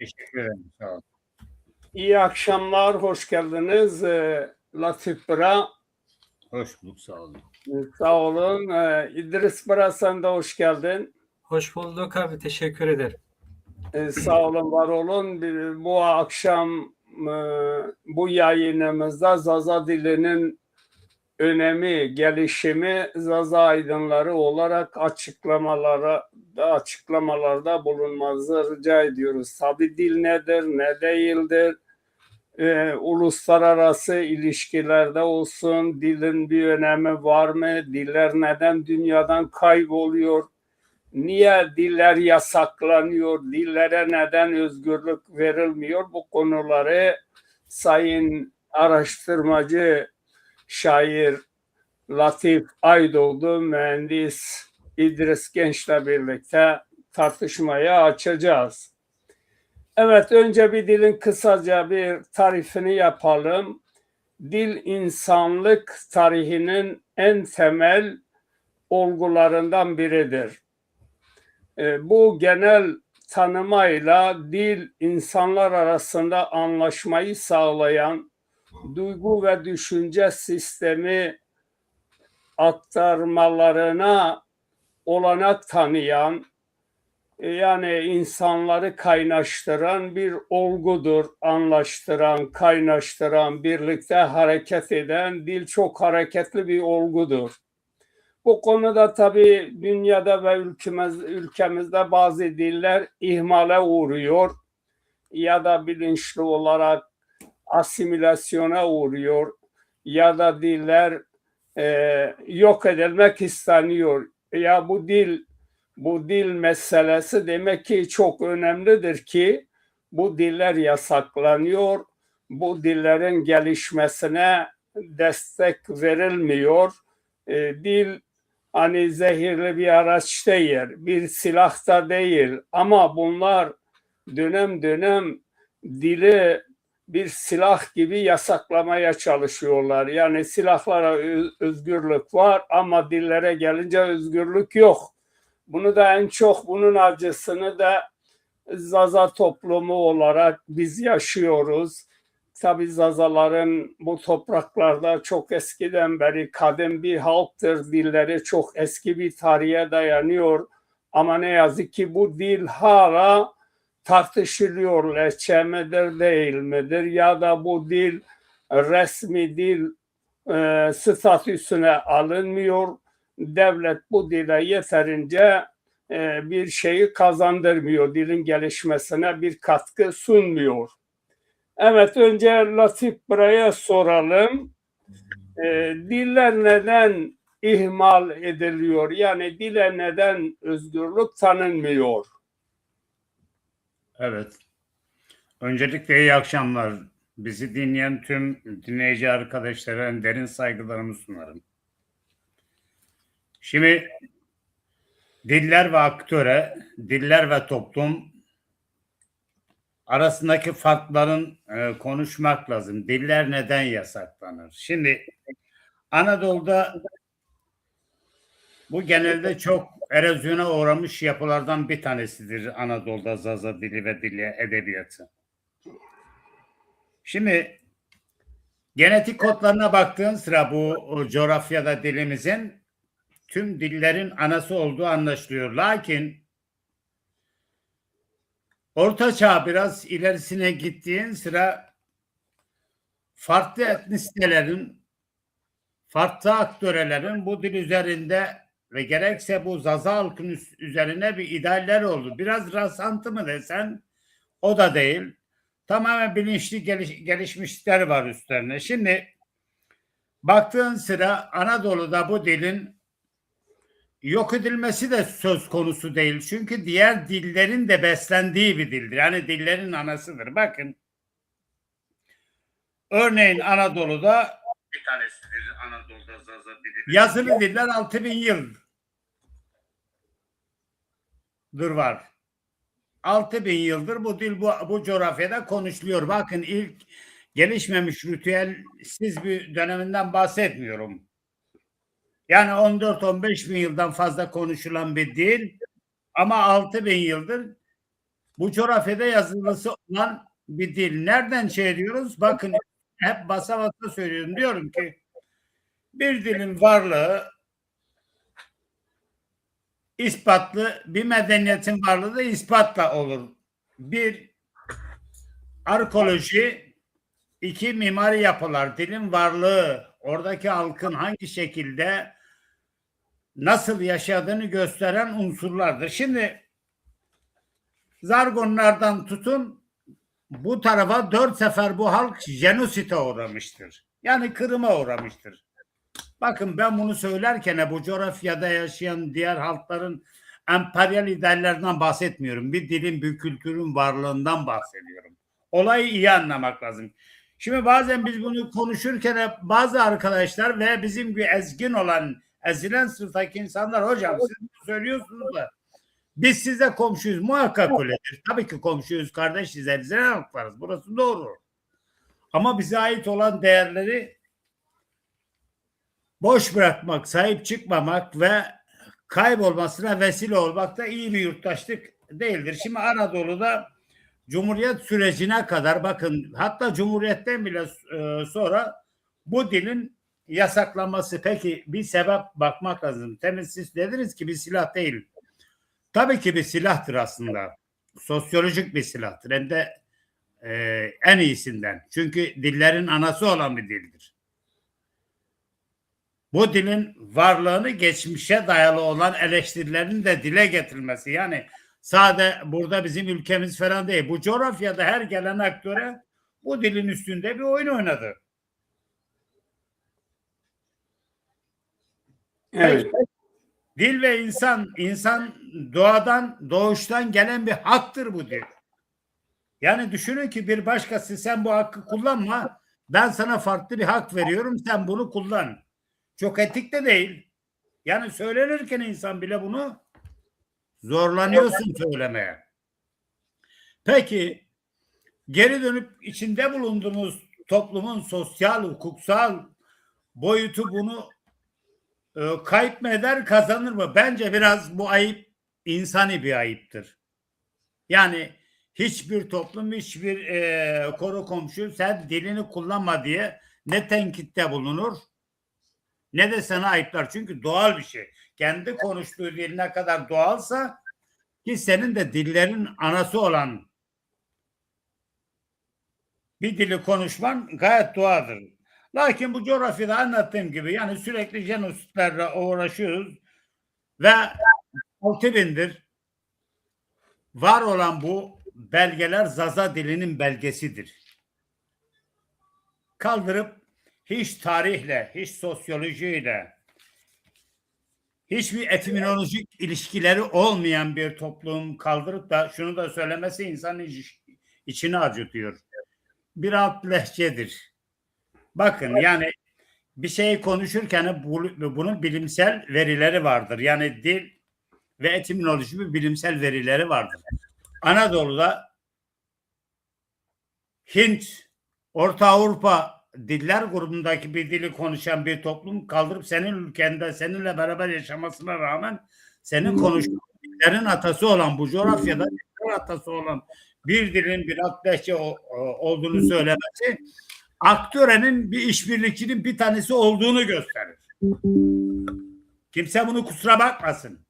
Teşekkür ederim. Sağ olun. İyi akşamlar, hoş geldiniz. Latif Bıra, Hoş bulduk. Sağ olun. sağ olun. İdris Bıra, sen de hoş geldin. Hoş bulduk abi, teşekkür ederim. Sağ olun, var olun. Bu akşam bu yayınımızda Zaza dilinin önemi, gelişimi, Zaza aydınları olarak açıklamalarda bulunmanızı rica ediyoruz. Tabii dil nedir, ne değildir? Uluslararası ilişkilerde olsun dilin bir önemi var mı? Diller neden dünyadan kayboluyor? Niye diller yasaklanıyor? Dillere neden özgürlük verilmiyor? Bu konuları sayın araştırmacı, şair Latif Aydoğdu, mühendis İdris Genç'le birlikte tartışmaya açacağız. Evet, önce bir dilin kısaca bir tarifini yapalım. Dil insanlık tarihinin en temel olgularından biridir. Bu genel tanımayla dil insanlar arasında anlaşmayı sağlayan, duygu ve düşünce sistemi aktarmalarına olanak tanıyan, yani insanları kaynaştıran bir olgudur. Anlaştıran, kaynaştıran, birlikte hareket eden, dil çok hareketli bir olgudur. Bu konuda tabii dünyada ve ülkemizde bazı diller ihmale uğruyor ya da bilinçli olarak asimilasyona uğruyor ya da diller yok edilmek isteniyor. Ya bu dil meselesi demek ki çok önemlidir ki bu diller yasaklanıyor. Bu dillerin gelişmesine destek verilmiyor. Dil hani zehirli bir araç değil, bir silah da değil ama bunlar dönem dönem dili bir silah gibi yasaklamaya çalışıyorlar. Yani silahlara özgürlük var ama dillere gelince özgürlük yok. Bunu da en çok bunun acısını da Zaza toplumu olarak biz yaşıyoruz. Tabii Zazaların bu topraklarda çok eskiden beri kadim bir halktır. Dilleri çok eski bir tarihe dayanıyor. Ama ne yazık ki bu dil hala tartışılıyor. Lehçe midir değil midir? Ya da bu dil resmi dil statüsüne alınmıyor. Devlet bu dile yeterince bir şeyi kazandırmıyor. Dilin gelişmesine bir katkı sunmuyor. Evet, önce Latif Bıra'ya soralım. Diller neden ihmal ediliyor? Yani dile neden özgürlük tanınmıyor? Evet. Öncelikle iyi akşamlar. Bizi dinleyen tüm dinleyici arkadaşlara en derin saygılarımı sunarım. Şimdi diller ve aktöre, diller ve toplum arasındaki farkların konuşmak lazım. Diller neden yasaklanır? Şimdi Anadolu'da bu genelde çok erozyona uğramış yapılardan bir tanesidir Anadolu'da Zaza dili ve dili edebiyatı. Şimdi genetik kodlarına baktığın sıra bu coğrafyada dilimizin tüm dillerin anası olduğu anlaşılıyor. Lakin Orta Çağ biraz ilerisine gittiğin sıra farklı etnisitelerin, farklı aktörelerin bu dil üzerinde ve gerekse bu Zaza halkın üzerine bir idealler oldu. Biraz rastlantı mı desen o da değil. Tamamen bilinçli gelişmişlikler var üstlerine. Şimdi baktığın sıra Anadolu'da bu dilin yok edilmesi de söz konusu değil. Çünkü diğer dillerin de beslendiği bir dildir. Yani dillerin anasıdır. Bakın. Örneğin Anadolu'da bir tanesidir Anadolu'da Zaza dili. Yazılı diller 6000 yıldır var. 6000 yıldır bu dil bu coğrafyada konuşuluyor. Bakın ilk gelişmemiş ritüelsiz bir döneminden bahsetmiyorum. Yani 14-15 bin yıldan fazla konuşulan bir dil ama 6 bin yıldır bu coğrafyada yazılısı olan bir dil. Nereden şey diyoruz? Bakın hep basa basa söylüyorum. Diyorum ki bir dilin varlığı ispatlı, bir medeniyetin varlığı da ispatla olur. Bir, arkeoloji, iki, mimari yapılar, dilin varlığı, oradaki halkın hangi şekilde nasıl yaşadığını gösteren unsurlardır. Şimdi Zargonlardan tutun bu tarafa 4 sefer bu halk jenosite uğramıştır. Yani kırıma uğramıştır. Bakın ben bunu söylerken bu coğrafyada yaşayan diğer halkların emperyal liderlerinden bahsetmiyorum. Bir dilin, bir kültürün varlığından bahsediyorum. Olayı iyi anlamak lazım. Şimdi bazen biz bunu konuşurken bazı arkadaşlar ve bizim gibi ezgin olan, ezilen sınıftaki insanlar hocam siz bunu söylüyorsunuz da biz size komşuyuz. Muhakkak öyledir. Tabii ki komşuyuz, kardeşiz, ezilen halklarız. Burası doğru. Ama bize ait olan değerleri boş bırakmak, sahip çıkmamak ve kaybolmasına vesile olmak da iyi bir yurttaşlık değildir. Şimdi Anadolu'da Cumhuriyet sürecine kadar bakın hatta Cumhuriyet'ten bile sonra bu dilin yasaklanması peki bir sebep bakmak lazım. Temin siz dediniz ki bir silah değil. Tabii ki bir silahtır aslında. Sosyolojik bir silahtır. Hem de en iyisinden. Çünkü dillerin anası olan bir dildir. Bu dilin varlığını geçmişe dayalı olan eleştirilerin de dile getirilmesi. Yani sade burada bizim ülkemiz falan değil. Bu coğrafyada her gelen aktöre bu dilin üstünde bir oyun oynadı. Evet. Peki, dil ve insan doğuştan gelen bir haktır bu dil. Yani düşünün ki bir başkası sen bu hakkı kullanma, ben sana farklı bir hak veriyorum, sen bunu kullan. Çok etik de değil. Yani söylenirken insan bile bunu zorlanıyorsun söylemeye. Peki geri dönüp içinde bulunduğumuz toplumun sosyal, hukuksal boyutu bunu kayıp mı eder, kazanır mı? Bence biraz bu ayıp insani bir ayıptır. Yani hiçbir toplum, hiçbir konu komşu sen dilini kullanma diye ne tenkitte bulunur ne de sana ayıplar. Çünkü doğal bir şey. Kendi konuştuğu dil ne kadar doğalsa ki senin de dillerin anası olan bir dili konuşman gayet doğaldır. Lakin bu coğrafyada anlattığım gibi yani sürekli jenositlerle uğraşıyoruz ve 6.000'dir var olan bu belgeler Zaza dilinin belgesidir. Kaldırıp hiç tarihle, hiç sosyolojiyle, hiçbir etimolojik ilişkileri olmayan bir toplum kaldırıp da şunu da söylemesi insanın içini acıtıyor. Bir alt lehçedir. Bakın yani bir şey konuşurken bunun bilimsel verileri vardır. Yani dil ve etimoloji bir bilimsel verileri vardır. Anadolu'da Hint, Orta Avrupa diller grubundaki bir dili konuşan bir toplum kaldırıp senin ülkende seninle beraber yaşamasına rağmen senin konuştuğun dillerin atası olan bu coğrafyada diller atası olan bir dilin bir alt lehçe olduğunu söylemesi aktörenin bir işbirlikçinin bir tanesi olduğunu gösterir. Kimse bunu kusura bakmasın.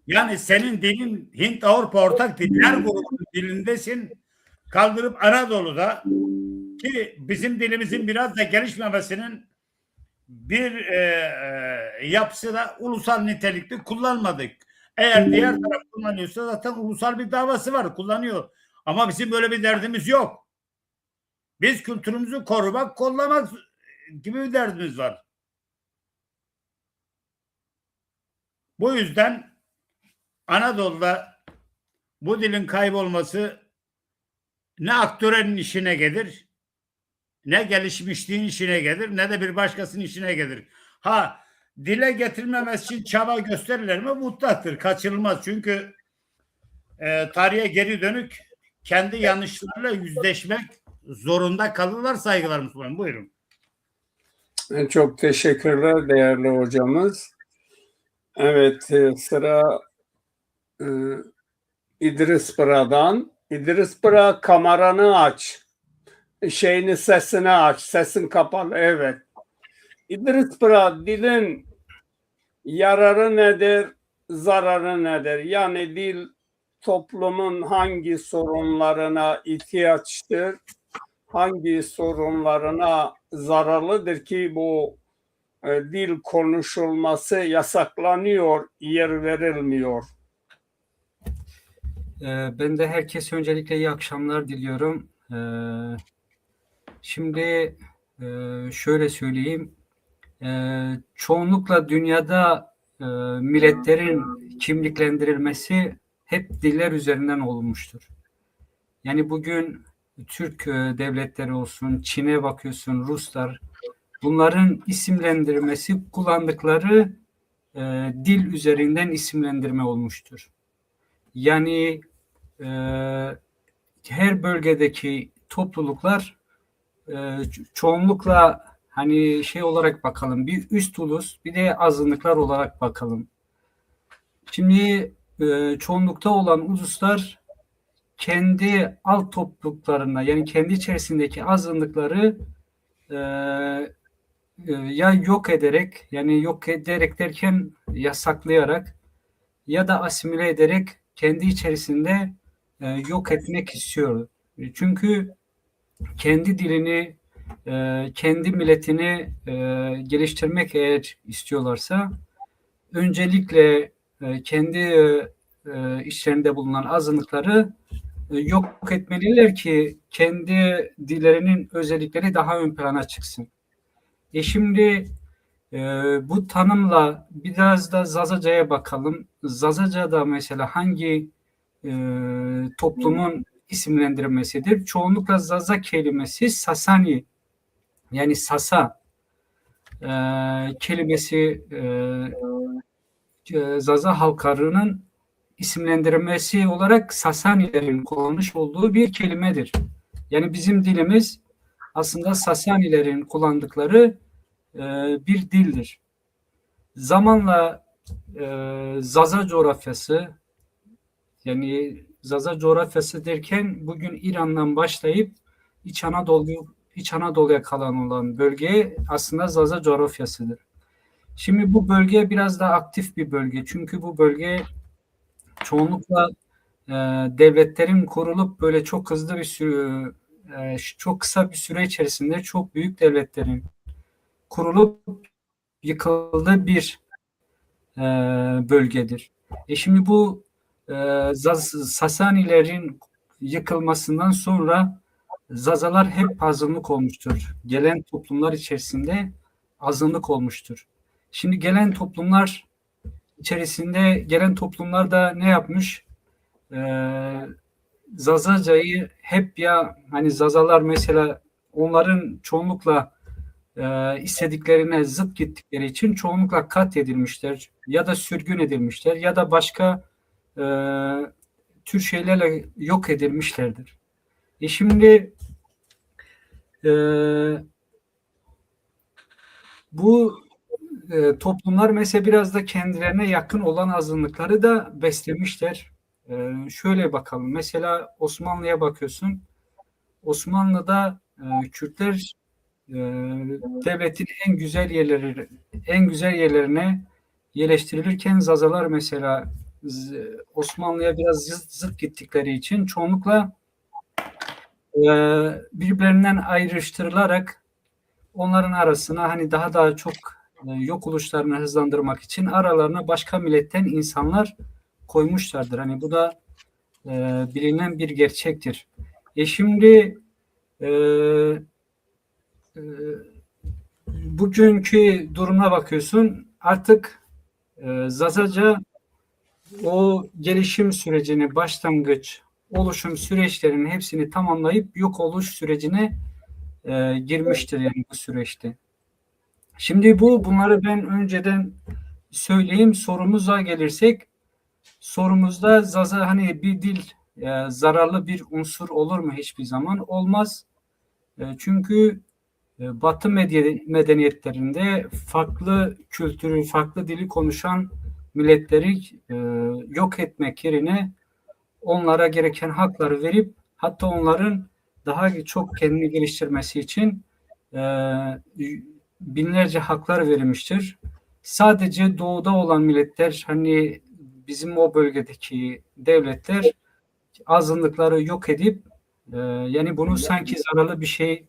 Yani senin dilin Hint Avrupa ortak diller grubunun dilindesin. Kaldırıp Anadolu'da ki bizim dilimizin biraz da gelişmemesinin bir yapısı da ulusal nitelikli kullanmadık. Eğer diğer taraf kullanıyorsa zaten ulusal bir davası var kullanıyor. Ama bizim böyle bir derdimiz yok. Biz kültürümüzü korumak, kollamak gibi bir derdimiz var. Bu yüzden Anadolu'da bu dilin kaybolması ne aktörenin işine gelir, ne gelişmişliğin işine gelir, ne de bir başkasının işine gelir. Ha, dile getirmemesi için çaba gösterirler mi? Mutlaktır, kaçınılmaz. Çünkü tarihe geri dönük kendi yanlışlarıyla yüzleşmek zorunda kalırlar. Saygılarımı sunarım. Buyurun. Çok teşekkürler değerli hocamız. Evet, sıra İdris Bıra'dan. İdris Bıra, kameranı aç. Sesini aç. Sesin kapalı. Evet. İdris Bıra, dilin yararı nedir, zararı nedir? Yani dil toplumun hangi sorunlarına ihtiyaçtır, hangi sorunlarına zararlıdır ki bu dil konuşulması yasaklanıyor, yer verilmiyor. Ben de herkese öncelikle iyi akşamlar diliyorum. Şimdi şöyle söyleyeyim. Çoğunlukla dünyada milletlerin kimliklendirilmesi hep diller üzerinden olmuştur. Yani bugün Türk devletleri olsun, Çin'e bakıyorsun, Ruslar, bunların isimlendirmesi kullandıkları dil üzerinden isimlendirme olmuştur. Yani her bölgedeki topluluklar çoğunlukla hani şey olarak bakalım, bir üst ulus bir de azınlıklar olarak bakalım. Şimdi çoğunlukta olan uluslar kendi alt topluluklarına, yani kendi içerisindeki azınlıkları ya yok ederek, yani yok ederek derken yasaklayarak ya da asimile ederek kendi içerisinde yok etmek istiyor. Çünkü kendi dilini, kendi milletini geliştirmek eğer istiyorlarsa öncelikle kendi içlerinde bulunan azınlıkları yok etmeliler ki kendi dillerinin özellikleri daha ön plana çıksın. Şimdi bu tanımla biraz da Zazaca'ya bakalım. Zazaca'da mesela hangi toplumun isimlendirmesidir? Çoğunlukla Zaza kelimesi Sasani, yani Sasa kelimesi Zaza halklarının isimlendirmesi olarak Sasanilerin kullanmış olduğu bir kelimedir. Yani bizim dilimiz aslında Sasanilerin kullandıkları bir dildir. Zamanla Zaza coğrafyası, yani Zaza coğrafyası derken bugün İran'dan başlayıp İç Anadolu'ya kalan olan bölge aslında Zaza coğrafyasıdır. Şimdi bu bölge biraz daha aktif bir bölge. Çünkü bu bölge çoğunlukla devletlerin kurulup böyle çok hızlı bir süre, çok kısa bir süre içerisinde çok büyük devletlerin kurulup yıkıldığı bir bölgedir. Şimdi bu Sasanilerin yıkılmasından sonra Zazalar hep azınlık olmuştur. Gelen toplumlar içerisinde azınlık olmuştur. Şimdi gelen toplumlar da ne yapmış? Zazacayı hep ya hani Zazalar mesela onların çoğunlukla istediklerine zıt gittikleri için çoğunlukla katledilmişler ya da sürgün edilmişler ya da başka tür şeylerle yok edilmişlerdir. Şimdi bu toplumlar mesela biraz da kendilerine yakın olan azınlıkları da beslemişler. Şöyle bakalım. Mesela Osmanlı'ya bakıyorsun. Osmanlı'da Kürtler devletin en güzel yerlerine yerleştirilirken Zazalar mesela Osmanlı'ya biraz zıt gittikleri için çoğunlukla birbirlerinden ayrıştırılarak onların arasına hani daha çok yok oluşlarını hızlandırmak için aralarına başka milletten insanlar koymuşlardır. Hani bu da bilinen bir gerçektir. Şimdi bugünkü duruma bakıyorsun, artık Zazaca o gelişim sürecini, başlangıç, oluşum süreçlerinin hepsini tamamlayıp yok oluş sürecine girmiştir yani bu süreçte. Şimdi bunları ben önceden söyleyeyim. Sorumuza gelirsek, sorumuzda Zaza hani bir dil zararlı bir unsur olur mu? Hiçbir zaman olmaz. Çünkü Batı medeniyetlerinde farklı kültürü, farklı dili konuşan milletleri yok etmek yerine onlara gereken hakları verip hatta onların daha çok kendini geliştirmesi için e, binlerce haklar verilmiştir. Sadece doğuda olan milletler hani bizim o bölgedeki devletler azınlıkları yok edip yani bunu sanki zararlı bir şey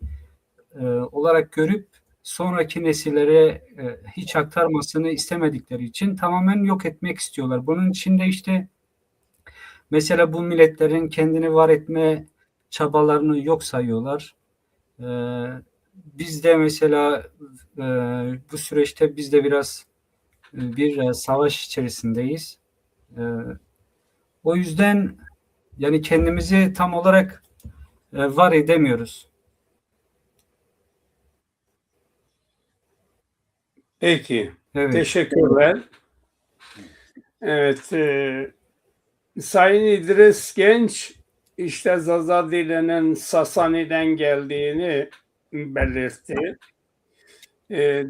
olarak görüp sonraki nesillere hiç aktarmasını istemedikleri için tamamen yok etmek istiyorlar. Bunun için de işte mesela bu milletlerin kendini var etme çabalarını yok sayıyorlar. Biz de mesela bu süreçte biz de biraz bir savaş içerisindeyiz. O yüzden yani kendimizi tam olarak var edemiyoruz. Peki. Evet. Teşekkürler. Evet. Sayın İdris Genç işte Zaza dilinin Sasani'den geldiğini belirtti.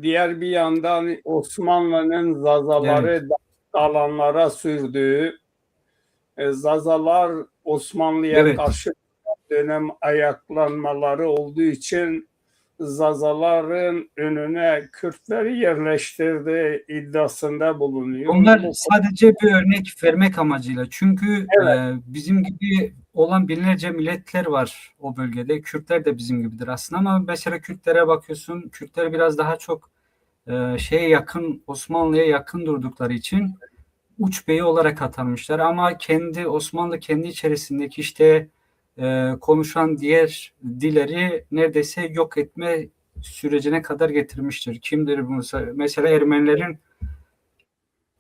Diğer bir yandan Osmanlı'nın Zazaları alanlara sürdüğü, Zazalar Osmanlı'ya karşı dönem ayaklanmaları olduğu için Zazaların önüne Kürtleri yerleştirdiği iddiasında bulunuyor. Onlar sadece bir örnek vermek amacıyla. Çünkü Evet. bizim gibi olan binlerce milletler var o bölgede. Kürtler de bizim gibidir aslında ama mesela Kürtlere bakıyorsun. Kürtler biraz daha çok şeye yakın, Osmanlı'ya yakın durdukları için uç beyi olarak atanmışlar. Ama kendi Osmanlı kendi içerisindeki işte konuşan diğer dilleri neredeyse yok etme sürecine kadar getirmiştir. Kimdir bunu? Mesela Ermenilerin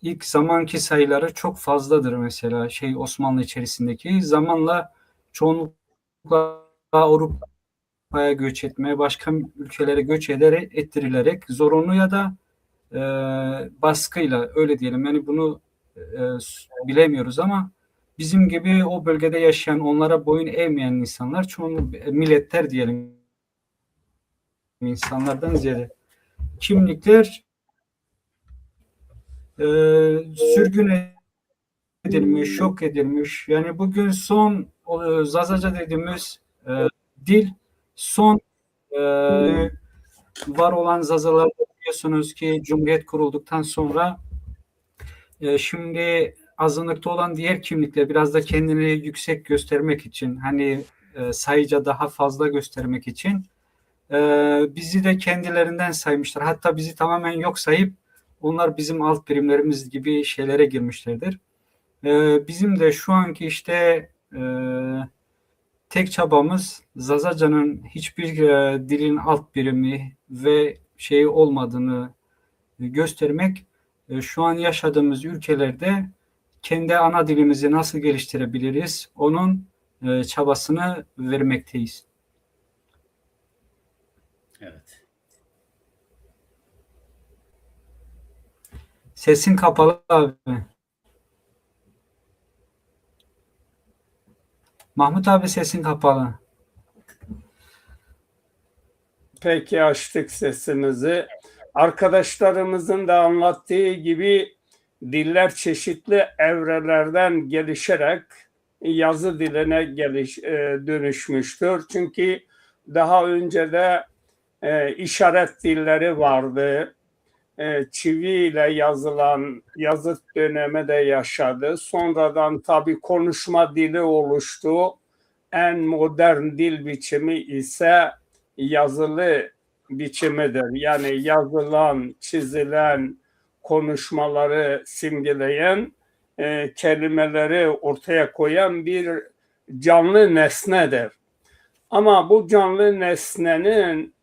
ilk zamanki sayıları çok fazladır mesela Osmanlı içerisindeki. Zamanla çoğunlukla Avrupa'ya göç etmeye, başka ülkelere göç ettirilerek zorunlu ya da baskıyla öyle diyelim. Yani bunu bilemiyoruz ama bizim gibi o bölgede yaşayan, onlara boyun eğmeyen insanlar çoğunlukla milletler diyelim, insanlardan ziyade kimlikler sürgün edilmiş, şok edilmiş. Yani bugün son Zazaca dediğimiz dil son var olan Zazalar biliyorsunuz ki Cumhuriyet kurulduktan sonra şimdi azınlıkta olan diğer kimlikler biraz da kendini yüksek göstermek için hani sayıca daha fazla göstermek için bizi de kendilerinden saymışlar. Hatta bizi tamamen yok sayıp onlar bizim alt birimlerimiz gibi şeylere girmişlerdir. Bizim de şu anki işte tek çabamız Zazaca'nın hiçbir dilin alt birimi ve şey olmadığını göstermek. Şu an yaşadığımız ülkelerde kendi ana dilimizi nasıl geliştirebiliriz? Onun çabasını vermekteyiz. Evet. Sesin kapalı abi. Mahmut abi sesin kapalı. Peki açtık sesimizi. Arkadaşlarımızın da anlattığı gibi diller çeşitli evrelerden gelişerek yazı diline dönüşmüştür. Çünkü daha önce de işaret dilleri vardı. Çiviyle yazılan yazıt dönemi de yaşadı. Sonradan tabii konuşma dili oluştu. En modern dil biçimi ise yazılı biçimidir. Yani yazılan, çizilen, konuşmaları simgeleyen, kelimeleri ortaya koyan bir canlı nesnedir. Ama bu canlı nesnenin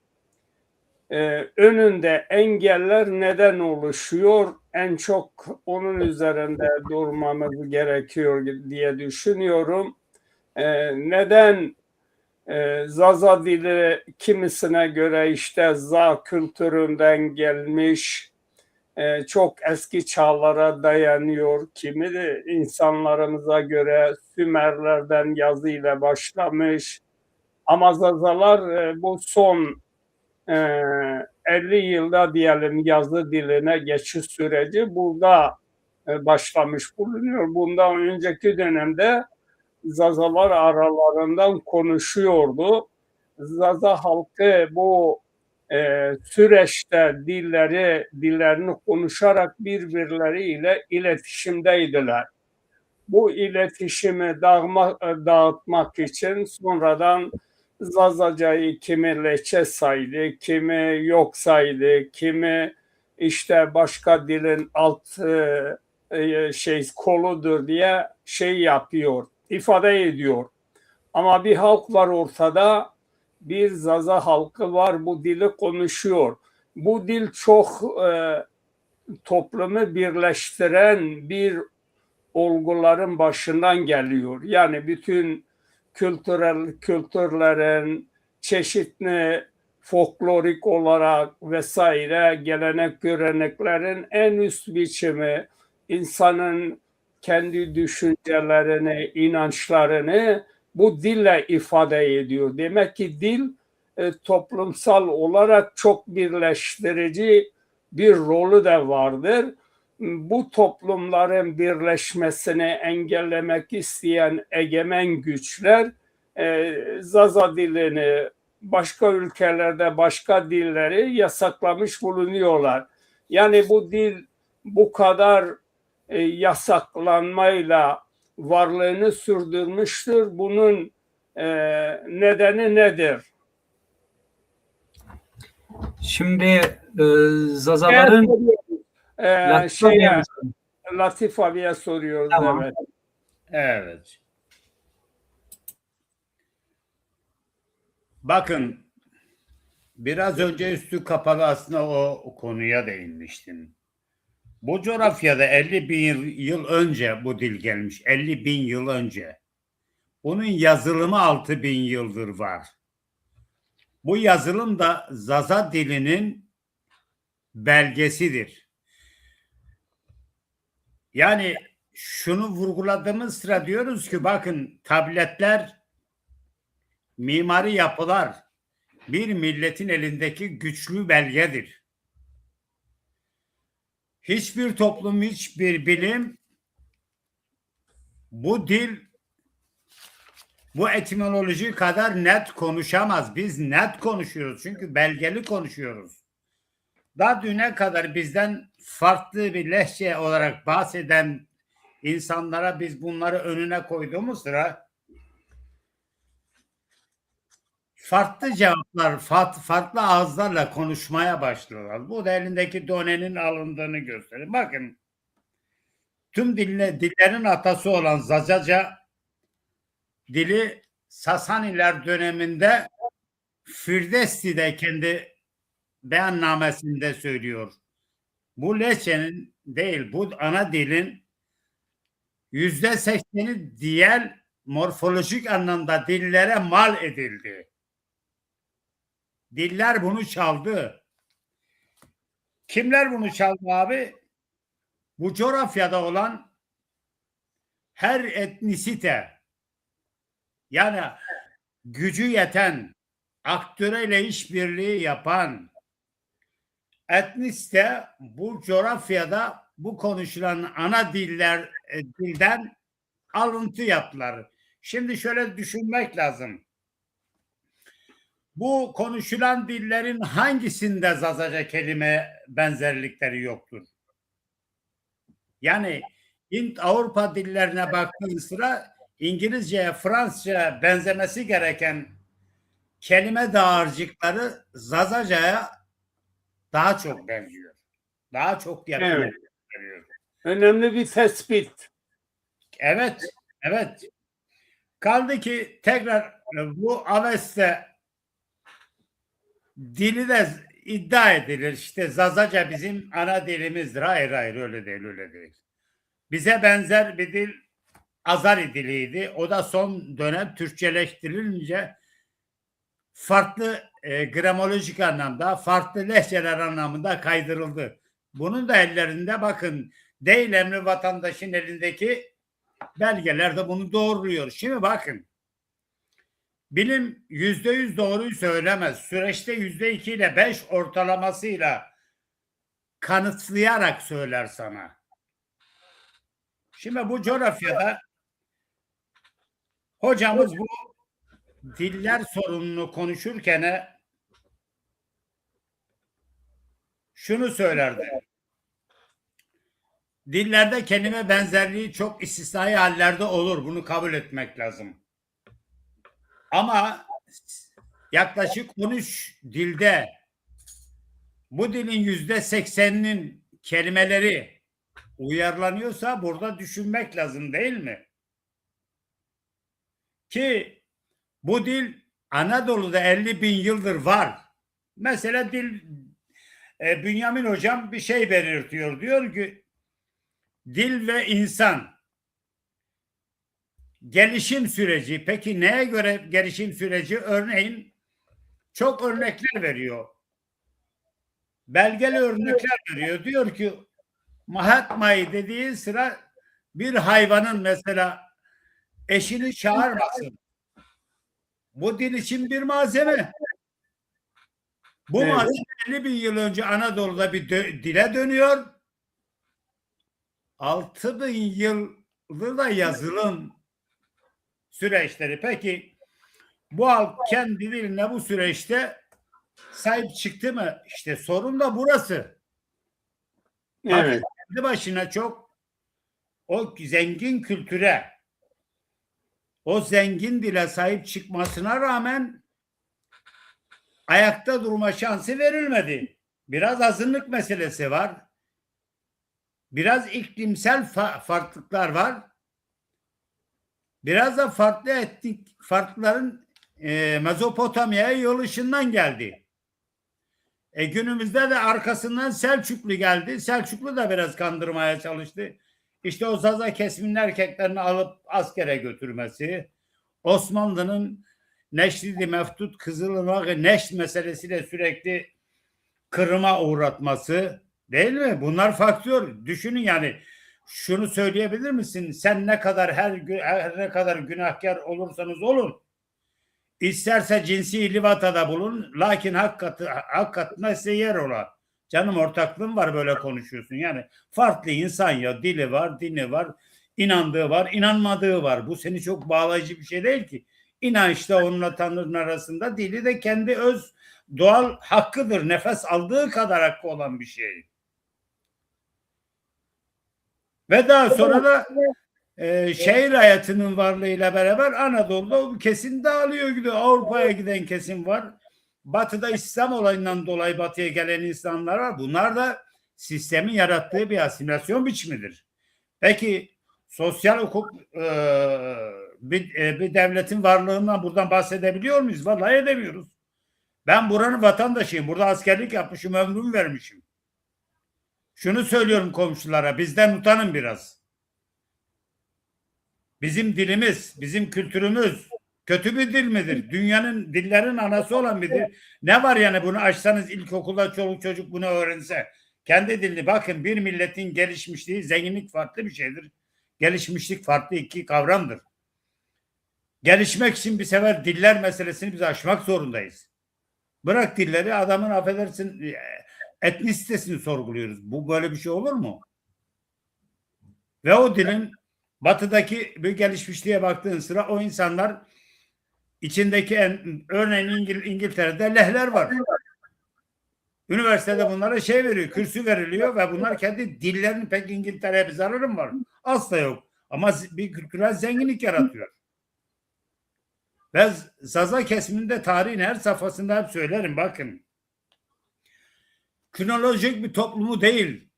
önünde engeller neden oluşuyor? En çok onun üzerinde durmamız gerekiyor diye düşünüyorum. Neden Zaza dili kimisine göre işte Za kültüründen gelmiş, çok eski çağlara dayanıyor. Kimi de insanlarımıza göre Sümerlerden yazıyla başlamış. Ama Zazalar bu son 50 yılda diyelim yazı diline geçiş süreci burada başlamış bulunuyor. Bundan önceki dönemde Zazalar aralarından konuşuyordu. Zaza halkı bu süreçte dillerini konuşarak birbirleriyle iletişimdeydiler. Bu iletişimi dağıtmak için sonradan Zazacayı kimi leçe saydı, kimi yok saydı, kimi işte başka dilin alt koludur diye yapıyor, ifade ediyor. Ama bir halk var ortada, bir Zaza halkı var, bu dili konuşuyor. Bu dil çok toplumu birleştiren bir olguların başından geliyor. Yani bütün kültürlerin çeşitli folklorik olarak vesaire gelenek göreneklerin en üst biçimi insanın kendi düşüncelerini, inançlarını bu dille ifade ediyor. Demek ki dil toplumsal olarak çok birleştirici bir rolü de vardır. Bu toplumların birleşmesini engellemek isteyen egemen güçler Zaza dilini, başka ülkelerde başka dilleri yasaklamış bulunuyorlar. Yani bu dil bu kadar yasaklanmayla varlığını sürdürmüştür. Bunun nedeni nedir? Şimdi Zazaların Latif abiye soruyoruz. Tamam. Evet. Evet. Bakın, biraz önce üstü kapalı aslında o konuya değinmiştim. Bu coğrafyada 50 bin yıl önce bu dil gelmiş. 50 bin yıl önce. Bunun yazılımı 6 bin yıldır var. Bu yazılım da Zaza dilinin belgesidir. Yani şunu vurguladığımız sıra diyoruz ki bakın, tabletler, mimari yapılar bir milletin elindeki güçlü belgedir. Hiçbir toplum, hiçbir bilim bu dil, bu etimoloji kadar net konuşamaz. Biz net konuşuyoruz çünkü belgeli konuşuyoruz. Daha düne kadar bizden farklı bir lehçe olarak bahseden insanlara biz bunları önüne koyduğumuz sıra farklı cevaplar, farklı ağızlarla konuşmaya başlıyorlar. Bu da elindeki donenin alındığını gösterir. Bakın, tüm dillerin atası olan Zazaca dili Sasaniler döneminde Firdevsi'de kendi beyannamesinde söylüyor. Bu lehçenin değil, bu ana dilin %80'i diğer morfolojik anlamda dillere mal edildi. Diller bunu çaldı. Kimler bunu çaldı abi? Bu coğrafyada olan her etnisite, yani gücü yeten, aktöreyle işbirliği yapan etnisite bu coğrafyada bu konuşulan ana dilden alıntı yaptılar. Şimdi şöyle düşünmek lazım. Bu konuşulan dillerin hangisinde Zazaca kelime benzerlikleri yoktur? Yani Hint-Avrupa dillerine baktığın sıra İngilizceye, Fransızca'ya benzemesi gereken kelime dağarcıkları Zazaca'ya daha çok benziyor. Daha çok yakın. Evet. Önemli bir tespit. Evet, evet. Kaldı ki tekrar bu Aves'te dili de iddia edilir. İşte Zazaca bizim ana dilimizdir. Hayır, öyle değil, öyle değil. Bize benzer bir dil Azari diliydi. O da son dönem Türkçeleştirilince farklı gramolojik anlamda, farklı lehçeler anlamında kaydırıldı. Bunun da ellerinde bakın, değil emri vatandaşın elindeki belgeler de bunu doğruluyor. Şimdi bakın, bilim %100 doğruyu söylemez. Süreçte %2 ile 5 ortalamasıyla kanıtlayarak söyler sana. Şimdi bu coğrafyada Hocamız bu diller sorununu konuşurken şunu söylerdi. Dillerde kelime benzerliği çok istisnai hallerde olur. Bunu kabul etmek lazım. Ama yaklaşık 13 dilde bu dilin %80'inin kelimeleri uyarlanıyorsa burada düşünmek lazım değil mi? Ki bu dil Anadolu'da 50 bin yıldır var. Mesela Bünyamin Hocam bir şey belirtiyor. Diyor ki dil ve insan gelişim süreci. Peki neye göre gelişim süreci? Örneğin çok örnekler veriyor. Belgeli örnekler veriyor. Diyor ki Mahatma'yı dediği sıra bir hayvanın mesela eşini çağırmasın. Bu dil için bir malzeme. Bu Evet. malzeme 50 bin yıl önce Anadolu'da bir dile dönüyor. 6 bin yıldır da yazılım süreçleri. Peki bu halk kendi diline bu süreçte sahip çıktı mı? İşte sorun da burası. Evet. Kendi başına çok o zengin kültüre, o zengin dile sahip çıkmasına rağmen ayakta durma şansı verilmedi. Biraz azınlık meselesi var. Biraz iklimsel farklılıklar var. Biraz da farklı etnik farklıların Mezopotamya'ya yol ışığından geldi. Günümüzde de arkasından Selçuklu geldi. Selçuklu da biraz kandırmaya çalıştı. İşte o Zaza kesiminin erkeklerini alıp askere götürmesi, Osmanlı'nın Neşridi Meftut Kızılırmak Neşt meselesiyle sürekli kırıma uğratması değil mi? Bunlar faktör. Düşünün yani şunu söyleyebilir misin? Sen ne kadar her ne kadar günahkar olursanız olun. İsterse cinsi livatada bulun. Lakin hak katına size yer ola. Canım ortaklığım var böyle konuşuyorsun. Yani farklı insan ya. Dili var, dini var. İnandığı var, inanmadığı var. Bu seni çok bağlayıcı bir şey değil ki. İnançla onunla Tanrı'nın arasında dili de kendi öz doğal hakkıdır. Nefes aldığı kadar hakkı olan bir şey. Ve daha sonra da şehir hayatının varlığıyla beraber Anadolu'da bu kesim dağılıyor gidiyor. Avrupa'ya giden kesim var. Batı'da İslam olayından dolayı Batı'ya gelen insanlar var. Bunlar da sistemin yarattığı bir asimilasyon biçimidir. Peki sosyal hukuk bir devletin varlığından buradan bahsedebiliyor muyuz? Vallahi edemiyoruz. Ben buranın vatandaşıyım. Burada askerlik yapmışım, ömrümü vermişim. Şunu söylüyorum komşulara, bizden utanın biraz. Bizim dilimiz, bizim kültürümüz kötü bir dil midir? Dünyanın dillerin anası olan bir dil. Ne var yani bunu açsanız ilkokulda çoluk çocuk bunu öğrense. Kendi dilini bakın bir milletin gelişmişliği, zenginlik farklı bir şeydir. Gelişmişlik farklı iki kavramdır. Gelişmek için bir sefer diller meselesini biz aşmak zorundayız. Bırak dilleri adamın affedersin etnisitesini sorguluyoruz. Bu böyle bir şey olur mu? Ve o dilin batıdaki bir gelişmişliğe baktığın sıra o insanlar içindeki örneğin İngiltere'de lehler var. Üniversitede bunlara şey veriyor, kürsü veriliyor ve bunlar kendi dillerini pek İngiltere'ye bir zararı mı var? Asla yok. Ama bir kültürel zenginlik yaratıyor. Ve Zaza kesiminde tarihin her safhasında hep söylerim bakın. Kronolojik bir toplumu değil.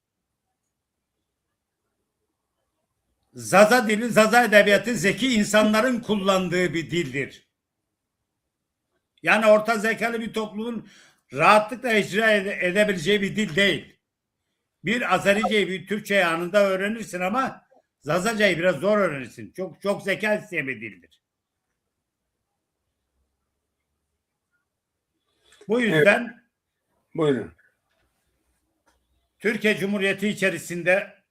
Zaza dili, Zaza edebiyatı zeki insanların kullandığı bir dildir. Yani orta zekalı bir toplumun rahatlıkla icra edebileceği bir dil değil. Bir Azerice'yi bir Türkçe'yi anında öğrenirsin ama Zazaca'yı biraz zor öğrenirsin. Çok zeka isteyen bir dildir. Bu yüzden Evet. Buyurun. Türkiye Cumhuriyeti içerisinde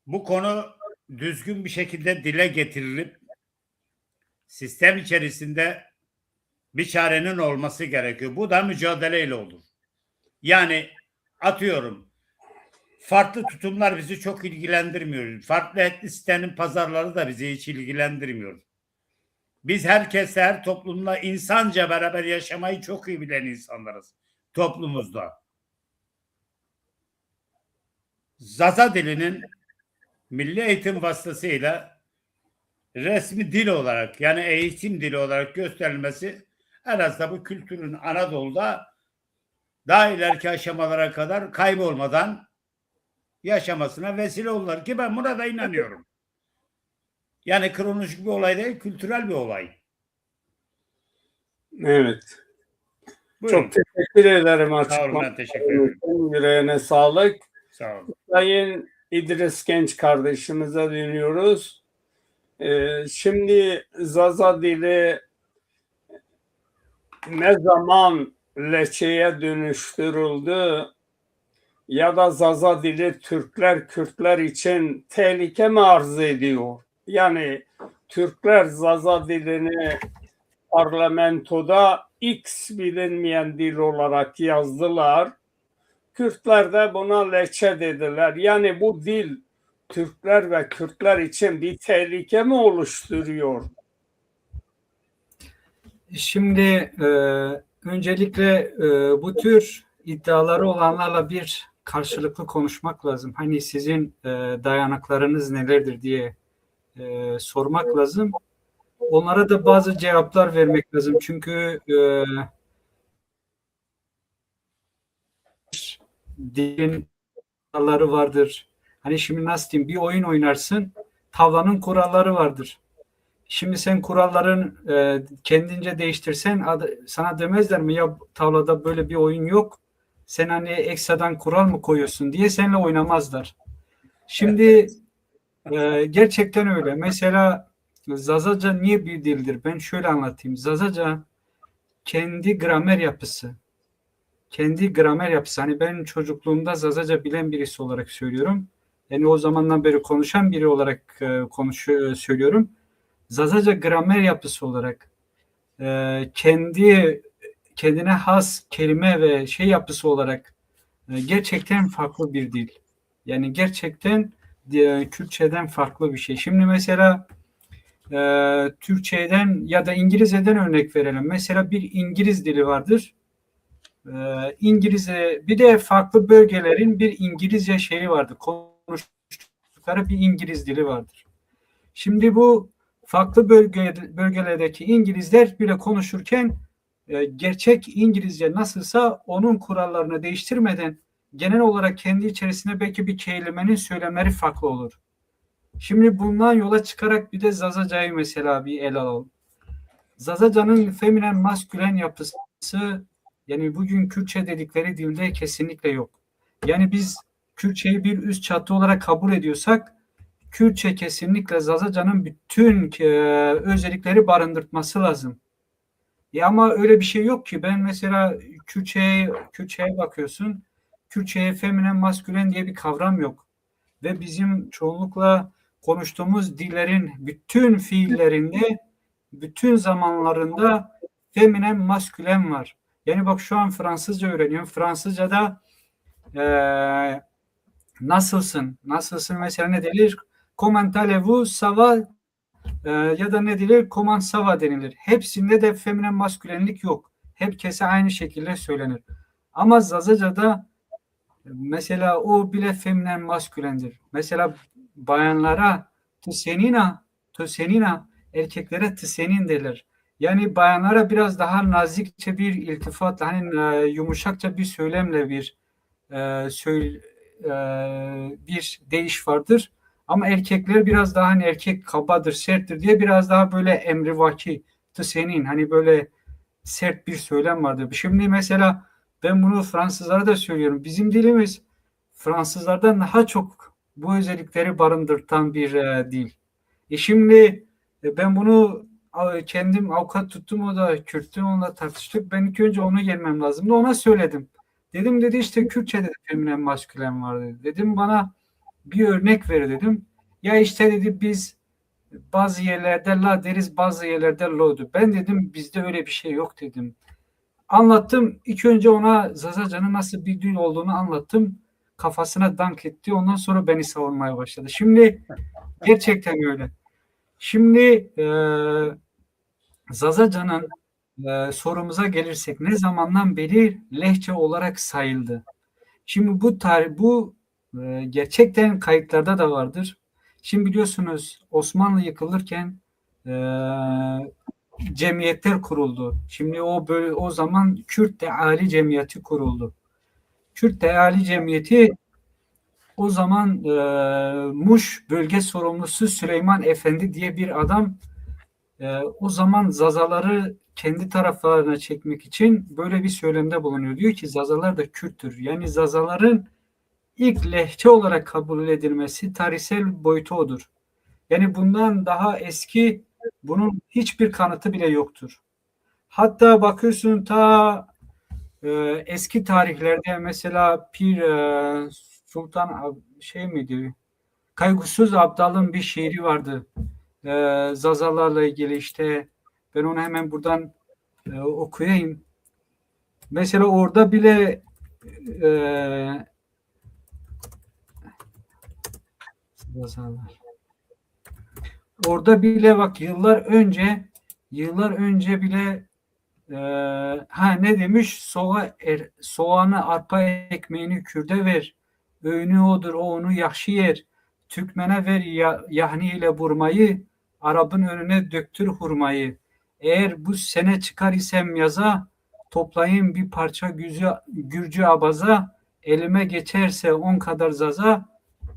bu konu düzgün bir şekilde dile getirilip sistem içerisinde bir çarenin olması gerekiyor. Bu da mücadeleyle olur. Yani atıyorum farklı tutumlar bizi çok ilgilendirmiyor. Farklı etnisitenin pazarları da bizi hiç ilgilendirmiyor. Biz herkes, her toplumla insanca beraber yaşamayı çok iyi bilen insanlarız toplumumuzda. Zaza dilinin milli eğitim vasıtasıyla resmi dil olarak, yani eğitim dili olarak gösterilmesi en azından bu kültürün Anadolu'da daha ileriki aşamalara kadar kaybolmadan yaşamasına vesile olurlar ki ben buna da inanıyorum. Yani kronolojik bir olay değil, kültürel bir olay. Evet. Buyurun. Çok teşekkür ederim Sağ olun, açıklamalarınız ben teşekkür ederim. için. Yüreğine sağlık. Sağ olun. Sayın İdris Genç kardeşimize dönüyoruz. Şimdi Zaza dili ne zaman leçeye dönüştürüldü ya da Zaza dili Türkler, Kürtler için tehlike mi arz ediyor? Yani Türkler Zaza dilini parlamentoda X bilinmeyen dil olarak yazdılar. Kürtler de buna leçe dediler. Yani bu dil Türkler ve Kürtler için bir tehlike mi oluşturuyor? Şimdi öncelikle bu tür iddiaları olanlarla bir karşılıklı konuşmak lazım. Hani sizin dayanaklarınız nelerdir diye sormak lazım. Onlara da bazı cevaplar vermek lazım. Çünkü dilin kuralları vardır. Hani şimdi nasıl diyeyim, bir oyun oynarsın, tavlanın kuralları vardır. Şimdi sen kuralların kendince değiştirsen sana demezler mi ya tavlada böyle bir oyun yok. Sen hani ekstradan kural mı koyuyorsun diye seninle oynamazlar. Şimdi gerçekten öyle. Mesela Zazaca niye bir dildir? Ben şöyle anlatayım. Zazaca kendi gramer yapısı. Kendi gramer yapısı. Hani ben çocukluğumda Zazaca bilen birisi olarak söylüyorum. Yani o zamandan beri konuşan biri olarak söylüyorum. Zazaca gramer yapısı olarak kendine has kelime ve şey yapısı olarak gerçekten farklı bir dil. Yani gerçekten Kürtçeden farklı bir şey. Şimdi mesela Türkçeden ya da İngilizceden örnek verelim. Mesela bir İngiliz dili vardır. İngilizce, bir de farklı bölgelerin bir İngilizce şeyi vardır. Konuştukları bir İngiliz dili vardır. Şimdi bu farklı bölgelerdeki İngilizler bile konuşurken gerçek İngilizce nasılsa onun kurallarını değiştirmeden genel olarak kendi içerisinde belki bir kelimenin söylemleri farklı olur. Şimdi bundan yola çıkarak bir de Zazaca'yı mesela bir ele alalım. Zazaca'nın feminen maskülen yapısı yani bugün Kürtçe dedikleri dilde kesinlikle yok. Yani biz Kürtçeyi bir üst çatı olarak kabul ediyorsak Kürtçe kesinlikle Zazaca'nın bütün özellikleri barındırması lazım. Ama öyle bir şey yok ki. Ben mesela Kürtçe'ye bakıyorsun. Kürtçe'ye feminen maskülen diye bir kavram yok. Ve bizim çoğunlukla konuştuğumuz dillerin bütün fiillerinde, bütün zamanlarında feminen maskülen var. Yani bak şu an Fransızca öğreniyorum. Fransızca'da nasılsın? Nasılsın mesela ne denir? Comment allez-vous? Ça va? Ya da ne denir? Comment ça va denilir. Hepsinde de feminen maskülenlik yok. Herkese aynı şekilde söylenir. Ama Zazaca'da mesela o bile feminen maskülendir. Mesela bayanlara tüsenina, erkeklere tüsenin derler. Yani bayanlara biraz daha nazikçe bir iltifatla, hani yumuşakça bir söylemle bir deyiş vardır. Ama erkekler biraz daha hani erkek kabadır, serttir diye biraz daha böyle emrivaki, senin hani böyle sert bir söylem vardır. Şimdi mesela ben bunu Fransızlara da söylüyorum. Bizim dilimiz Fransızlardan daha çok bu özellikleri barındırtan bir dil. Şimdi ben bunu kendim avukat tuttum, o da Kürt'tü, onunla tartıştık. Ben ilk önce onu gelmem lazımdı. Ona söyledim. Dedim dedi işte Kürtçe'de de feminen maskülen var dedi. Dedim bana bir örnek ver dedim. Ya işte dedi biz bazı yerlerde la deriz, bazı yerlerde lo'du. Ben dedim bizde öyle bir şey yok dedim. Anlattım. İlk önce ona Zazaca'nın nasıl bir dil olduğunu anlattım. kafasına dank etti. Ondan sonra beni savunmaya başladı. Şimdi gerçekten öyle. Şimdi Zazacan'ın sorumuza gelirsek ne zamandan beri lehçe olarak sayıldı? Şimdi bu tarih gerçekten kayıtlarda da vardır. Şimdi biliyorsunuz Osmanlı yıkılırken cemiyetler kuruldu. Şimdi o zaman Kürt Teali Cemiyeti kuruldu. Kürt Teali Cemiyeti o zaman Muş bölge sorumlusu Süleyman Efendi diye bir adam o zaman Zazaları kendi taraflarına çekmek için böyle bir söylemde bulunuyor. Diyor ki Zazalar da Kürttür. Yani Zazaların ilk lehçe olarak kabul edilmesi tarihsel boyutu odur. Yani bundan daha eski bunun hiçbir kanıtı bile yoktur. Hatta bakıyorsun ta eski tarihlerde mesela Pir Sultan şey miydi? Kaygısız Abdal'ın bir şiiri vardı. Zazalarla ilgili işte ben onu hemen buradan okuyayım. Mesela orada bile Zazalar. Orada bile bak yıllar önce bile ne demiş? Soğanı arpa ekmeğini Kürde ver. Öğünü odur, o onu yakşı yer. Türkmene ver yahni ile burmayı. Arap'ın önüne döktür hurmayı. Eğer bu sene çıkar isem yaza, toplayayım bir parça Gürcü abaza. Elime geçerse 10 kadar zaza,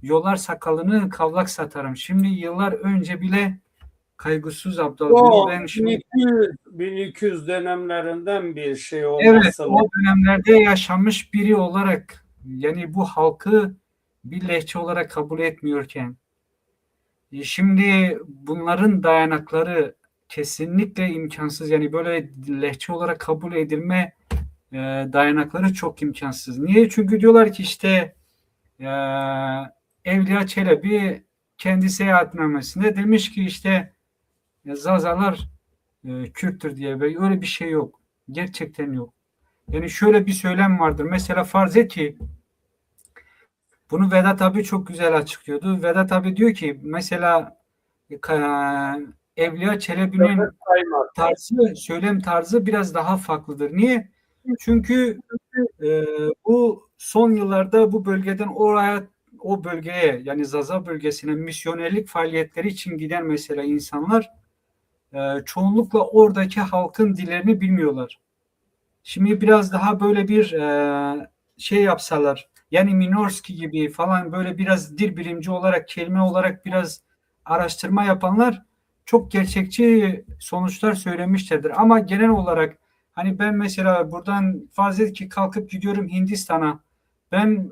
yolar sakalını kavlak satarım. Şimdi yıllar önce bile Kaygısız Abdal. O Ben şimdi 1200 dönemlerinden bir şey evet, olması lazım. o dönemlerde yaşamış biri olarak yani bu halkı bir lehçe olarak kabul etmiyorken şimdi bunların dayanakları kesinlikle imkansız. Yani böyle lehçe olarak kabul edilme dayanakları çok imkansız. Niye? Çünkü diyorlar ki işte Evliya Çelebi kendi seyahatnamesinde demiş ki işte Zazalar Kürttür diye öyle bir şey yok. Gerçekten yok. Yani şöyle bir söylem vardır. Mesela farz et ki bunu Vedat abi çok güzel açıklıyordu. Vedat abi diyor ki mesela Evliya Çelebi'nin söylem tarzı biraz daha farklıdır. Niye? Çünkü bu son yıllarda bu bölgeden o bölgeye yani Zaza bölgesine misyonerlik faaliyetleri için giden mesela insanlar çoğunlukla oradaki halkın dillerini bilmiyorlar. Şimdi biraz daha böyle bir şey yapsalar yani Minorski gibi falan böyle biraz dil bilimci olarak kelime olarak biraz araştırma yapanlar çok gerçekçi sonuçlar söylemişlerdir. Ama genel olarak hani ben mesela buradan farz et ki kalkıp gidiyorum Hindistan'a. Ben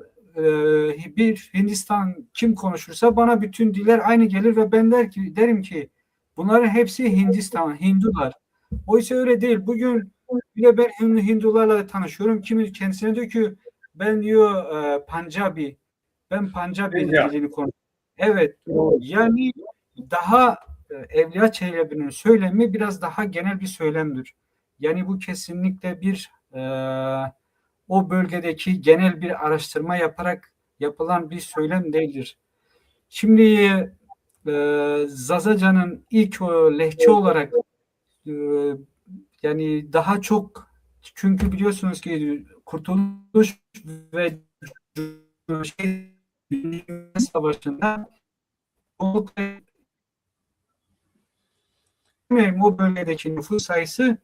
bir Hindistan kim konuşursa bana bütün diller aynı gelir ve ben derim ki bunların hepsi Hindular. Oysa öyle değil. Bugün bile ben Hindularla tanışıyorum. Kimi kendisine diyor ki ben diyor Punjabi. Ben Punjabi dilini konuşuyorum. Evet. Yani daha Evliya Çelebi'nin söylemi biraz daha genel bir söylemdir. Yani bu kesinlikle bir o bölgedeki genel bir araştırma yaparak yapılan bir söylem değildir. Şimdi Zazacan'ın ilk lehçe olarak yani daha çok çünkü biliyorsunuz ki Kurtuluş ve Savaşı'nda o bölgedeki nüfus sayısı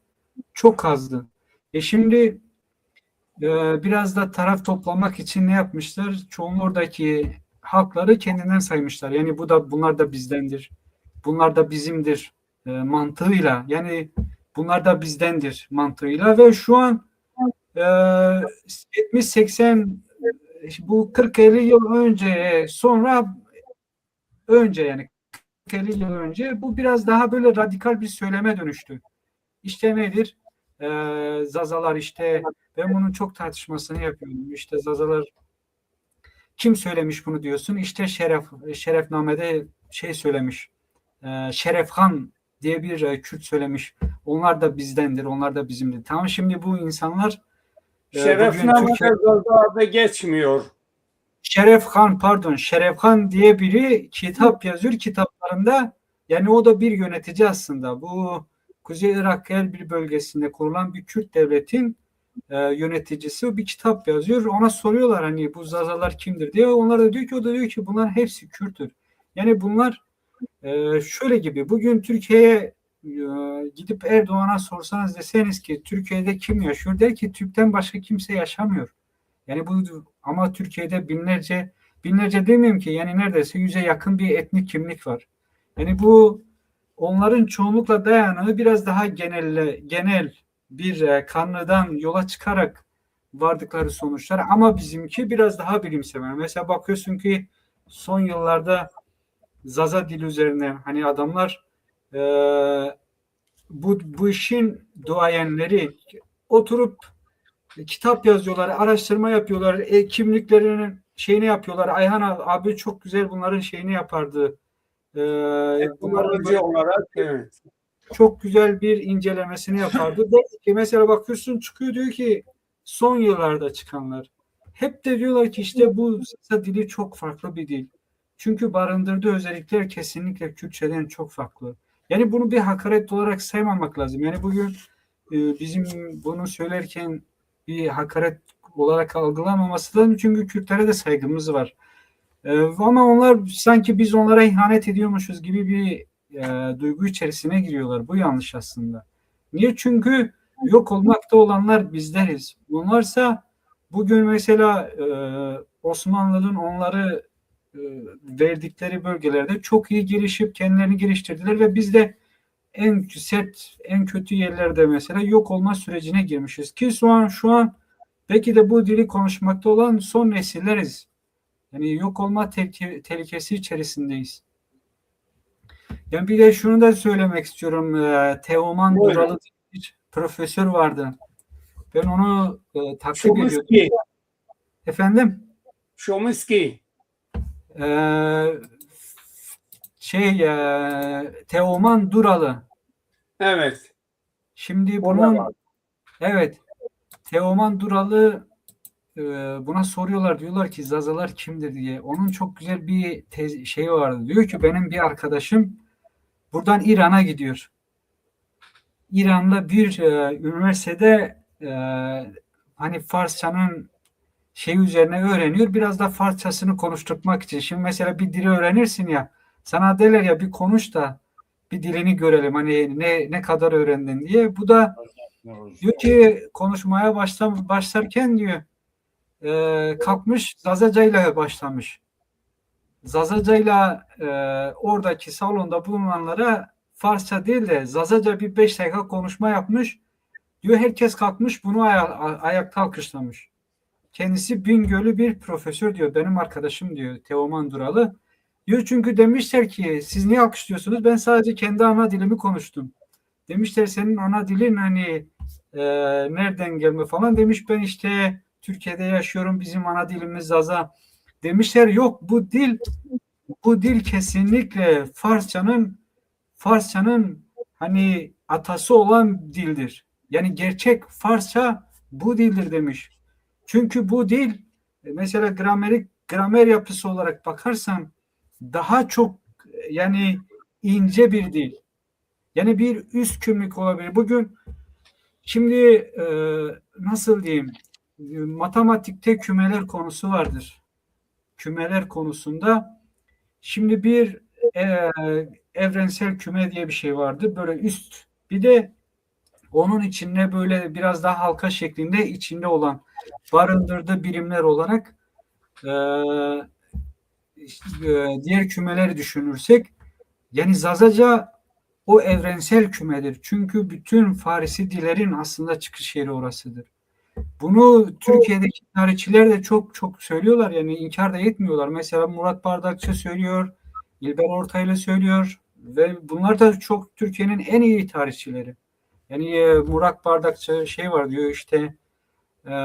çok azdı. Şimdi biraz da taraf toplamak için ne yapmışlar? Çoğunluğu oradaki halkları kendinden saymışlar. Yani bunlar da bizdendir. Bunlar da bizimdir mantığıyla. Yani bunlar da bizdendir mantığıyla ve şu an 70-80 bu 40-50 yıl önce sonra yani 40-50 yıl önce bu biraz daha böyle radikal bir söyleme dönüştü. İşte nedir? Zazalar işte ben bunun çok tartışmasını yapıyorum. İşte Zazalar kim söylemiş bunu diyorsun? İşte Şerefname'de şey söylemiş. Şerefhan diye bir Kürt söylemiş. Onlar da bizdendir, onlar da bizimdir. Tamam şimdi bu insanlar Şerefname'de Zaza adı geçmiyor. Şerefkan diye biri kitap yazıyor kitaplarında. Yani o da bir yönetici aslında. Bu Kuzey Irak Erbil bölgesinde kurulan bir Kürt devletin yöneticisi bir kitap yazıyor. Ona soruyorlar hani bu Zazalar kimdir diye. Onlar da diyor ki o da diyor ki bunlar hepsi Kürttür. Yani bunlar şöyle gibi bugün Türkiye'ye gidip Erdoğan'a sorsanız deseniz ki Türkiye'de kim yaşıyor der ki Türk'ten başka kimse yaşamıyor. Yani bu ama Türkiye'de binlerce demeyeyim ki yani neredeyse 100'e yakın bir etnik kimlik var. Yani bu onların çoğunlukla dayanığı biraz daha genel bir kanlıdan yola çıkarak vardıkları sonuçlar ama bizimki biraz daha bilimsel. Mesela bakıyorsun ki son yıllarda Zaza dili üzerine hani adamlar e, bu işin duayenleri oturup kitap yazıyorlar, araştırma yapıyorlar, kimliklerinin şeyini yapıyorlar. Ayhan abi çok güzel bunların şeyini yapardı. Bunların Teknoloji olarak evet. çok güzel bir incelemesini yapardı. Dedi ki mesela bakıyorsun çıkıyor diyor ki son yıllarda çıkanlar. Hep de diyorlar ki işte bu Zaza dili çok farklı bir dil. Çünkü barındırdığı özellikler kesinlikle Kürtçeden çok farklı. Yani bunu bir hakaret olarak saymamak lazım. Yani bugün bizim bunu söylerken bir hakaret olarak algılamaması lazım. Çünkü Kürtlere de saygımız var. Ama onlar sanki biz onlara ihanet ediyormuşuz gibi bir duygu içerisine giriyorlar. Bu yanlış aslında. Niye? Çünkü yok olmakta olanlar bizleriz. Bunlarsa bugün mesela Osmanlı'nın onları e, verdikleri bölgelerde çok iyi gelişip kendilerini geliştirdiler ve biz de en sert, en kötü yerlerde mesela yok olma sürecine girmişiz. Ki şu an belki de bu dili konuşmakta olan son nesilleriz. Yani yok olma tehlikesi içerisindeyiz. Yani bir de şunu da söylemek istiyorum. Teoman Buyurun. Duralı diye bir profesör vardı. Ben onu takip ediyordum. Chomsky. Efendim? Chomsky. Ee, Teoman Duralı. Evet. Şimdi O da bunun var. evet Teoman Duralı buna soruyorlar diyorlar ki Zazalar kimdir diye. Onun çok güzel bir şeyi vardı. Diyor ki benim bir arkadaşım buradan İran'a gidiyor. İran'da bir üniversitede hani Farsçanın şey üzerine öğreniyor. Biraz da Farsçasını konuşturmak için. Şimdi mesela bir dili öğrenirsin ya sana derler ya bir konuş da bir dilini görelim. Hani ne kadar öğrendin diye. Bu da diyor ki konuşmaya başlarken diyor kalkmış Zazacayla başlamış. Zazacayla oradaki salonda bulunanlara Farsça değil de Zazaca bir 5 dakika konuşma yapmış. Diyor herkes kalkmış bunu ayakta alkışlamış. Kendisi Bingöl'lü bir profesör diyor. Benim arkadaşım diyor Teoman Duralı. Diyor çünkü demişler ki siz niye alkışlıyorsunuz? Ben sadece kendi ana dilimi konuştum. Demişler senin ana dilin hani nereden gelme falan. Demiş ben işte Türkiye'de yaşıyorum. Bizim ana dilimiz Zaza. Demişler yok bu dil kesinlikle Farsçanın hani atası olan dildir. Yani gerçek Farsça bu dildir demiş. Çünkü bu dil mesela gramer yapısı olarak bakarsan daha çok yani ince bir dil. Yani bir üst kümlük olabilir. Bugün şimdi nasıl diyeyim matematikte kümeler konusu vardır. Kümeler konusunda şimdi bir e, evrensel küme diye bir şey vardı. Böyle üst bir de onun içinde böyle biraz daha halka şeklinde içinde olan barındırdığı birimler olarak diğer kümeleri düşünürsek yani Zazaca o evrensel kümedir. Çünkü bütün Farisi dillerin aslında çıkış yeri orasıdır. Bunu Türkiye'deki tarihçiler de çok çok söylüyorlar yani inkar da etmiyorlar. Mesela Murat Bardakçı söylüyor, İlber Ortaylı söylüyor ve bunlar da çok Türkiye'nin en iyi tarihçileri. Yani Murat Bardakçı şey var diyor işte e,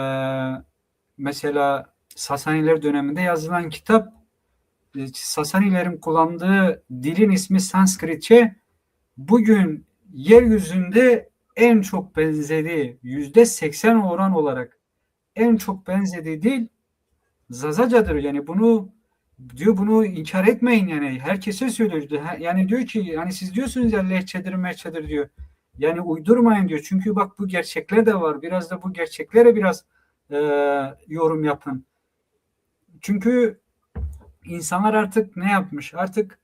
mesela Sasaniler döneminde yazılan kitap Sasanilerin kullandığı dilin ismi Sanskritçe bugün yeryüzünde en çok benzediği %80 oran olarak en çok benzediği dil Zazacadır yani bunu diyor, bunu inkar etmeyin yani herkese söylüyor. Yani diyor ki yani siz diyorsunuz ya lehçedir merçedir diyor. Yani uydurmayın diyor. Çünkü bak bu gerçekler de var. Biraz da bu gerçeklere biraz e, yorum yapın. Çünkü insanlar artık ne yapmış? Artık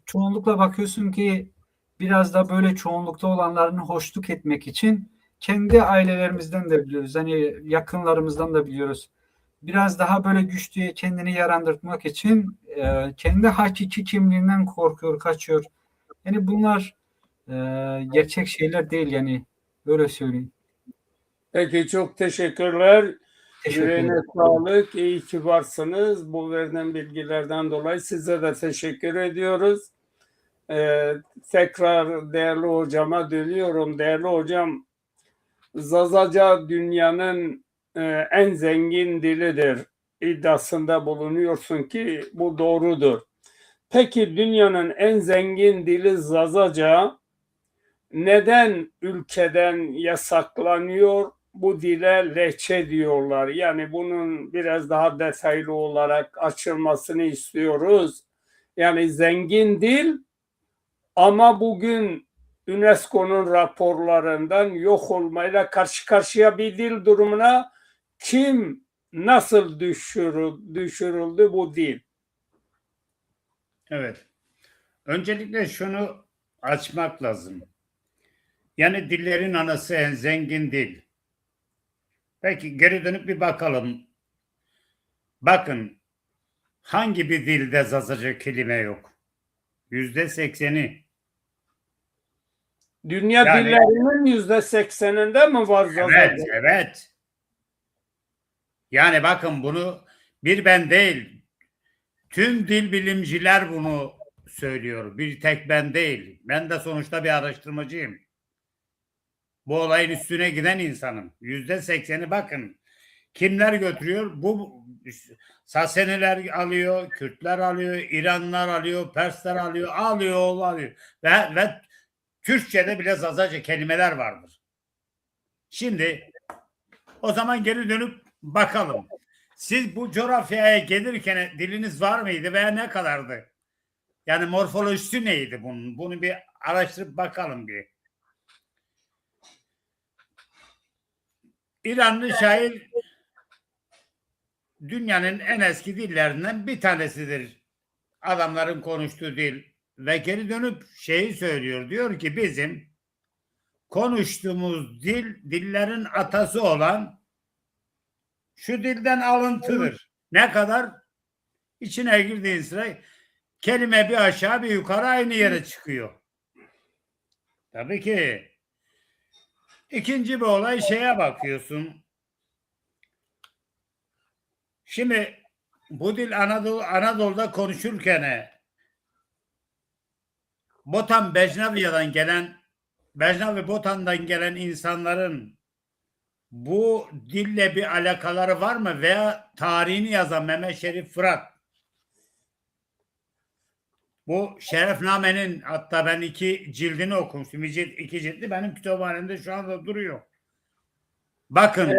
çoğunlukla bakıyorsun ki biraz da böyle çoğunlukta olanlarını hoşnut etmek için kendi ailelerimizden de biliyoruz. Hani yakınlarımızdan da biliyoruz. Biraz daha böyle güçlüye kendini yarandırmak için kendi hakiki kimliğinden korkuyor, kaçıyor. Yani bunlar gerçek şeyler değil yani. Böyle söyleyeyim. Peki, çok teşekkürler. Teşekkür Yüreğine ederim. sağlık. İyi ki varsınız. Bu verilen bilgilerden dolayı size de teşekkür ediyoruz. Tekrar değerli hocama dönüyorum. Değerli hocam, Zazaca dünyanın en zengin dilidir iddiasında bulunuyorsun ki bu doğrudur. Peki dünyanın en zengin dili Zazaca neden ülkeden yasaklanıyor? Bu dile lehçe diyorlar. Yani bunun biraz daha detaylı olarak açılmasını istiyoruz. Yani zengin dil ama bugün UNESCO'nun raporlarından yok olmayla karşı karşıya bir dil durumuna kim nasıl düşürüldü bu dil? Evet. Öncelikle şunu açmak lazım. Yani dillerin anası en zengin dil. Peki geri dönüp bir bakalım. Bakın hangi bir dilde Zazaca kelime yok? %80'i. Dünya Yani dillerinin %80'inde mi var evet, Zazaca? evet. Yani bakın bunu bir ben değil, tüm dil bilimciler bunu söylüyor. Bir tek ben değil. Ben de sonuçta bir araştırmacıyım. Bu olayın üstüne giden insanım. %80'i bakın. Kimler götürüyor? Bu Sasaniler alıyor, Kürtler alıyor, İranlılar alıyor, Persler alıyor. Ve Türkçe'de bile Zazaca kelimeler vardır. Şimdi o zaman geri dönüp bakalım. Siz bu coğrafyaya gelirken diliniz var mıydı veya ne kadardı? Yani morfolojisi neydi bunun? Bunu bir araştırıp bakalım bir. İranlı şair dünyanın en eski dillerinden bir tanesidir. Adamların konuştuğu dil ve geri dönüp şeyi söylüyor. Diyor ki bizim konuştuğumuz dillerin atası olan şu dilden alıntıdır. Ne kadar? İçine girdiğin sıra kelime bir aşağı bir yukarı aynı yere çıkıyor. Tabii ki. İkinci bir olay şeye bakıyorsun. Şimdi bu dil Anadolu'da konuşurken Botan Bejnavi Botan'dan gelen insanların bu dille bir alakaları var mı? Veya tarihini yazan Mehmet Şerif Fırat. Bu Şerefname'nin hatta ben 2 cildini okumuştum. İki cildi benim kütüphanemde şu anda duruyor. Bakın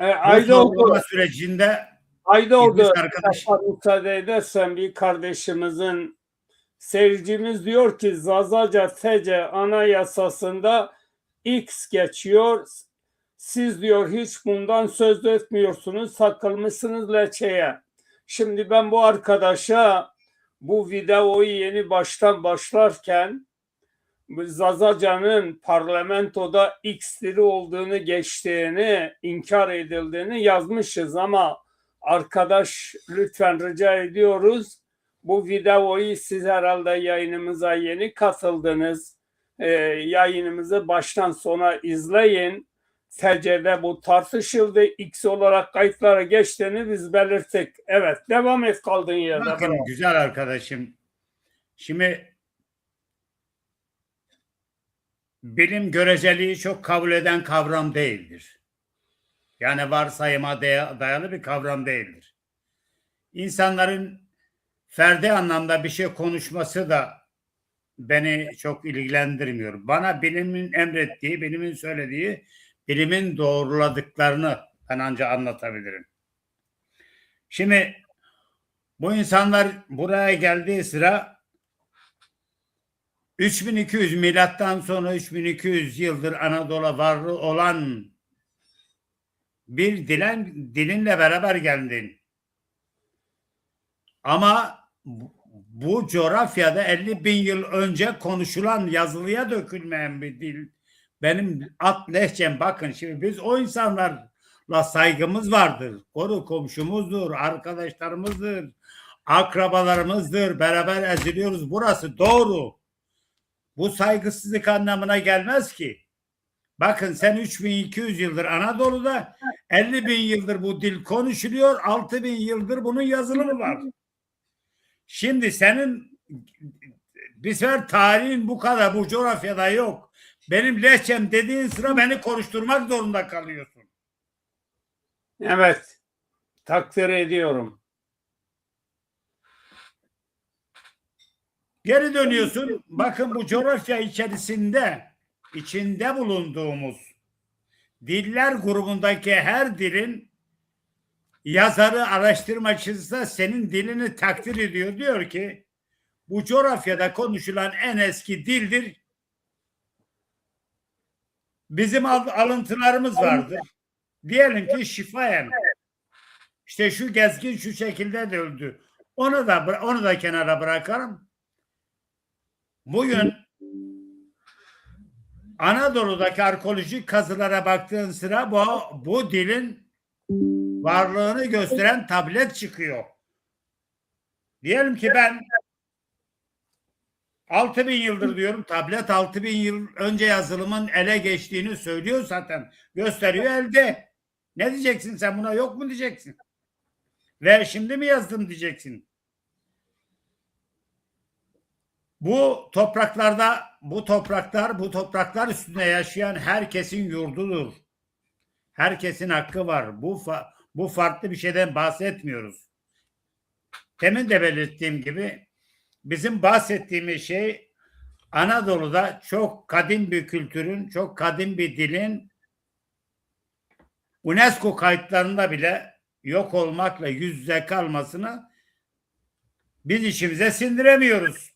bu sorgulama sürecinde İdris Aydoğdu, arkadaş müsaade edersen bir kardeşimizin seyircimiz diyor ki Zazaca TC anayasasında X geçiyor. Siz diyor hiç bundan söz etmiyorsunuz. Takılmışsınız leçeye. Şimdi ben bu arkadaşa bu videoyu yeni baştan başlarken Zazaca'nın parlamentoda X dili olduğunu, geçtiğini, inkar edildiğini yazmışız ama arkadaş lütfen rica ediyoruz. Bu videoyu siz herhalde yayınımıza yeni katıldınız. Yayınımızı baştan sona izleyin. TC'de bu tartışıldı. X olarak kayıtlara geçtiğini biz belirttik. Evet, devam et kaldığın yerde. bakın güzel arkadaşım. Şimdi bilim göreceliği çok kabul eden kavram değildir. Yani varsayıma dayalı bir kavram değildir. İnsanların ferdi anlamda bir şey konuşması da beni çok ilgilendirmiyor. Bana bilimin emrettiği, bilimin söylediği, bilimin doğruladıklarını ben ancak anlatabilirim. Şimdi bu insanlar buraya geldiği sıra 3200 milattan sonra 3200 yıldır Anadolu var olan bir dilinle beraber geldin. Ama bu coğrafyada 50 bin yıl önce konuşulan, yazılıya dökülmeyen bir dil. Benim at lehçem, bakın şimdi biz o insanlarla saygımız vardır. Konu komşumuzdur, arkadaşlarımızdır, akrabalarımızdır, beraber eziliyoruz. Burası doğru. Bu saygısızlık anlamına gelmez ki. Bakın sen 3200 yıldır Anadolu'da, 50 bin yıldır bu dil konuşuluyor, 6 bin yıldır bunun yazılımı var. Şimdi senin bir sefer tarihin bu kadar bu coğrafyada yok. Benim lehçem dediğin sıra beni konuşturmak zorunda kalıyorsun. Evet, takdir ediyorum. Geri dönüyorsun. Bakın bu coğrafya içinde bulunduğumuz diller grubundaki her dilin yazarı, araştırmacısı da senin dilini takdir ediyor. Diyor ki bu coğrafyada konuşulan en eski dildir. Bizim alıntılarımız vardır. Diyelim ki şifayen. İşte şu gezgin şu şekilde de öldü. Onu da kenara bırakalım. Bugün Anadolu'daki arkeolojik kazılara baktığın sıra bu dilin varlığını gösteren tablet çıkıyor. Diyelim ki ben 6000 yıldır diyorum, tablet 6000 yıl önce yazılımın ele geçtiğini söylüyor zaten. Gösteriyor elde. Ne diyeceksin sen buna, yok mu diyeceksin? Ve şimdi mi yazdım diyeceksin. Bu topraklar üstünde yaşayan herkesin yurdudur. Herkesin hakkı var. Bu farklı bir şeyden bahsetmiyoruz. Demin de belirttiğim gibi bizim bahsettiğimiz şey Anadolu'da çok kadim bir kültürün, çok kadim bir dilin UNESCO kayıtlarında bile yok olmakla yüz yüze kalmasını biz işimize sindiremiyoruz.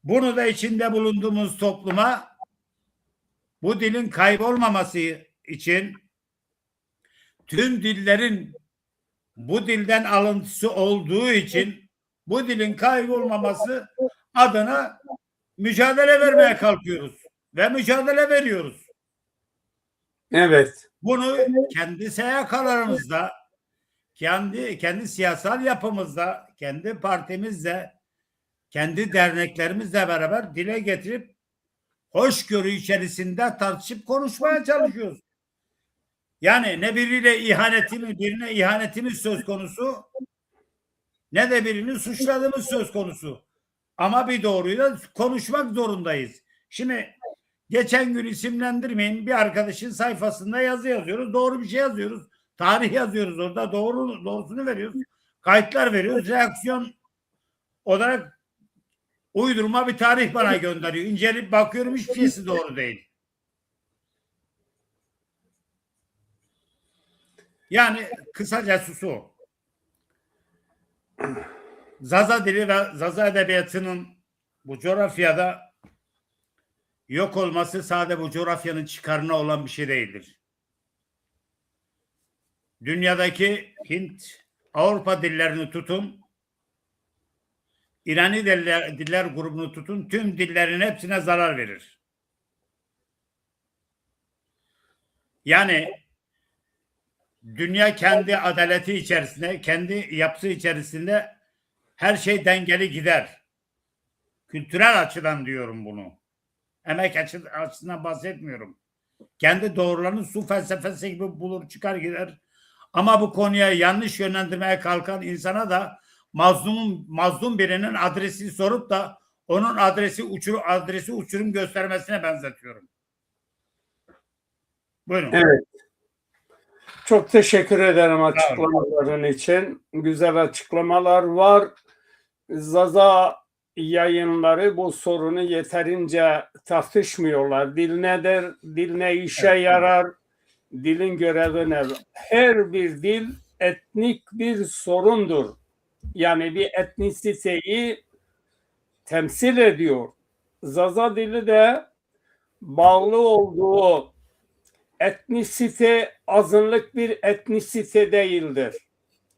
Bunu da içinde bulunduğumuz topluma bu dilin kaybolmaması için tüm dillerin bu dilden alıntısı olduğu için bu dilin kaybolmaması adına mücadele vermeye kalkıyoruz ve mücadele veriyoruz. Evet. Bunu kendi SYK'larımızda, kendi siyasal yapımızda, kendi partimizle, kendi derneklerimizle beraber dile getirip hoşgörü içerisinde tartışıp konuşmaya çalışıyoruz. Yani ne birine ihanetimiz söz konusu, ne de birini suçladığımız söz konusu. Ama bir doğruyu da konuşmak zorundayız. Şimdi geçen gün isimlendirmeyin, bir arkadaşın sayfasında yazı yazıyoruz. Doğru bir şey yazıyoruz. Tarih yazıyoruz orada. Doğrusunu veriyoruz. Kayıtlar veriyoruz. Reaksiyon olarak uydurma bir tarih bana gönderiyor. İnceleyip bakıyorum, hiçbir şeysi doğru değil. Yani kısacası su. Zaza dili ve Zaza edebiyatının bu coğrafyada yok olması sadece bu coğrafyanın çıkarına olan bir şey değildir. Dünyadaki Hint, Avrupa dillerini tutun, İrani diller grubunu tutun, tüm dillerin hepsine zarar verir. Yani dünya kendi adaleti içerisinde, kendi yapısı içerisinde her şey dengeli gider. Kültürel açıdan diyorum bunu. Emek açısından bahsetmiyorum. Kendi doğrularını su felsefesi gibi bulur çıkar gider. Ama bu konuya yanlış yönlendirmeye kalkan insana da mazlum birinin adresini sorup da onun adresi uçurum göstermesine benzetiyorum. Buyurun. Evet. Çok teşekkür ederim açıklamaların için. Güzel açıklamalar var. Zaza yayınları bu sorunu yeterince tartışmıyorlar. Dil nedir? Dil ne işe yarar? Dilin görevi ne? Her bir dil etnik bir sorundur. Yani bir etnisiteyi temsil ediyor. Zaza dili de bağlı olduğu etnisite azınlık bir etnisite değildir.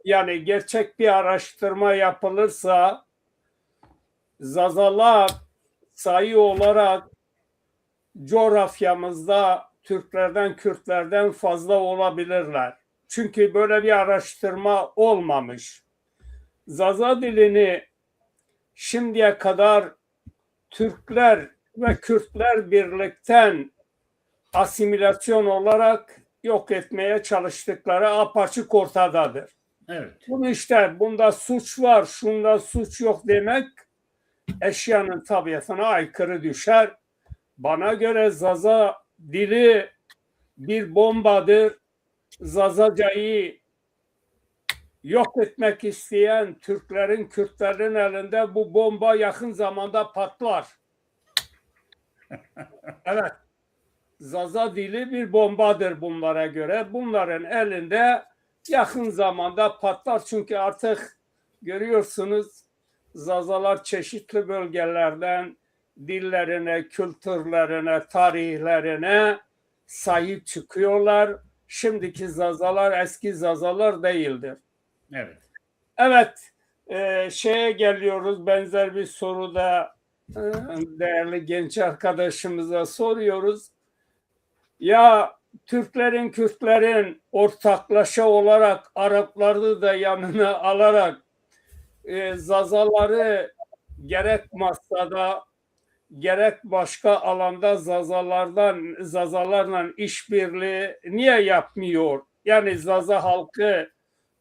Yani gerçek bir araştırma yapılırsa Zazalar sayı olarak coğrafyamızda Türklerden, Kürtlerden fazla olabilirler. Çünkü böyle bir araştırma olmamış. Zaza dilini şimdiye kadar Türkler ve Kürtler birlikten asimilasyon olarak yok etmeye çalıştıkları apaçık ortadadır. Evet. Bunu işte bunda suç var, şunda suç yok demek eşyanın tabiatına aykırı düşer. Bana göre Zaza dili bir bombadır. Zazacayı yok etmek isteyen Türklerin, Kürtlerin elinde bu bomba yakın zamanda patlar. Evet. Zaza dili bir bombadır bunlara göre. Bunların elinde yakın zamanda patlar. Çünkü artık görüyorsunuz Zazalar çeşitli bölgelerden dillerine, kültürlerine, tarihlerine sahip çıkıyorlar. Şimdiki Zazalar eski Zazalar değildir. Evet. Evet, şeye geliyoruz. Benzer bir soru da değerli genç arkadaşımıza soruyoruz. Ya Türklerin, Kürtlerin ortaklaşa olarak Arapları da yanına alarak Zazaları gerek Masra'da gerek başka alanda Zazalarla işbirliği niye yapmıyor? Yani Zaza halkı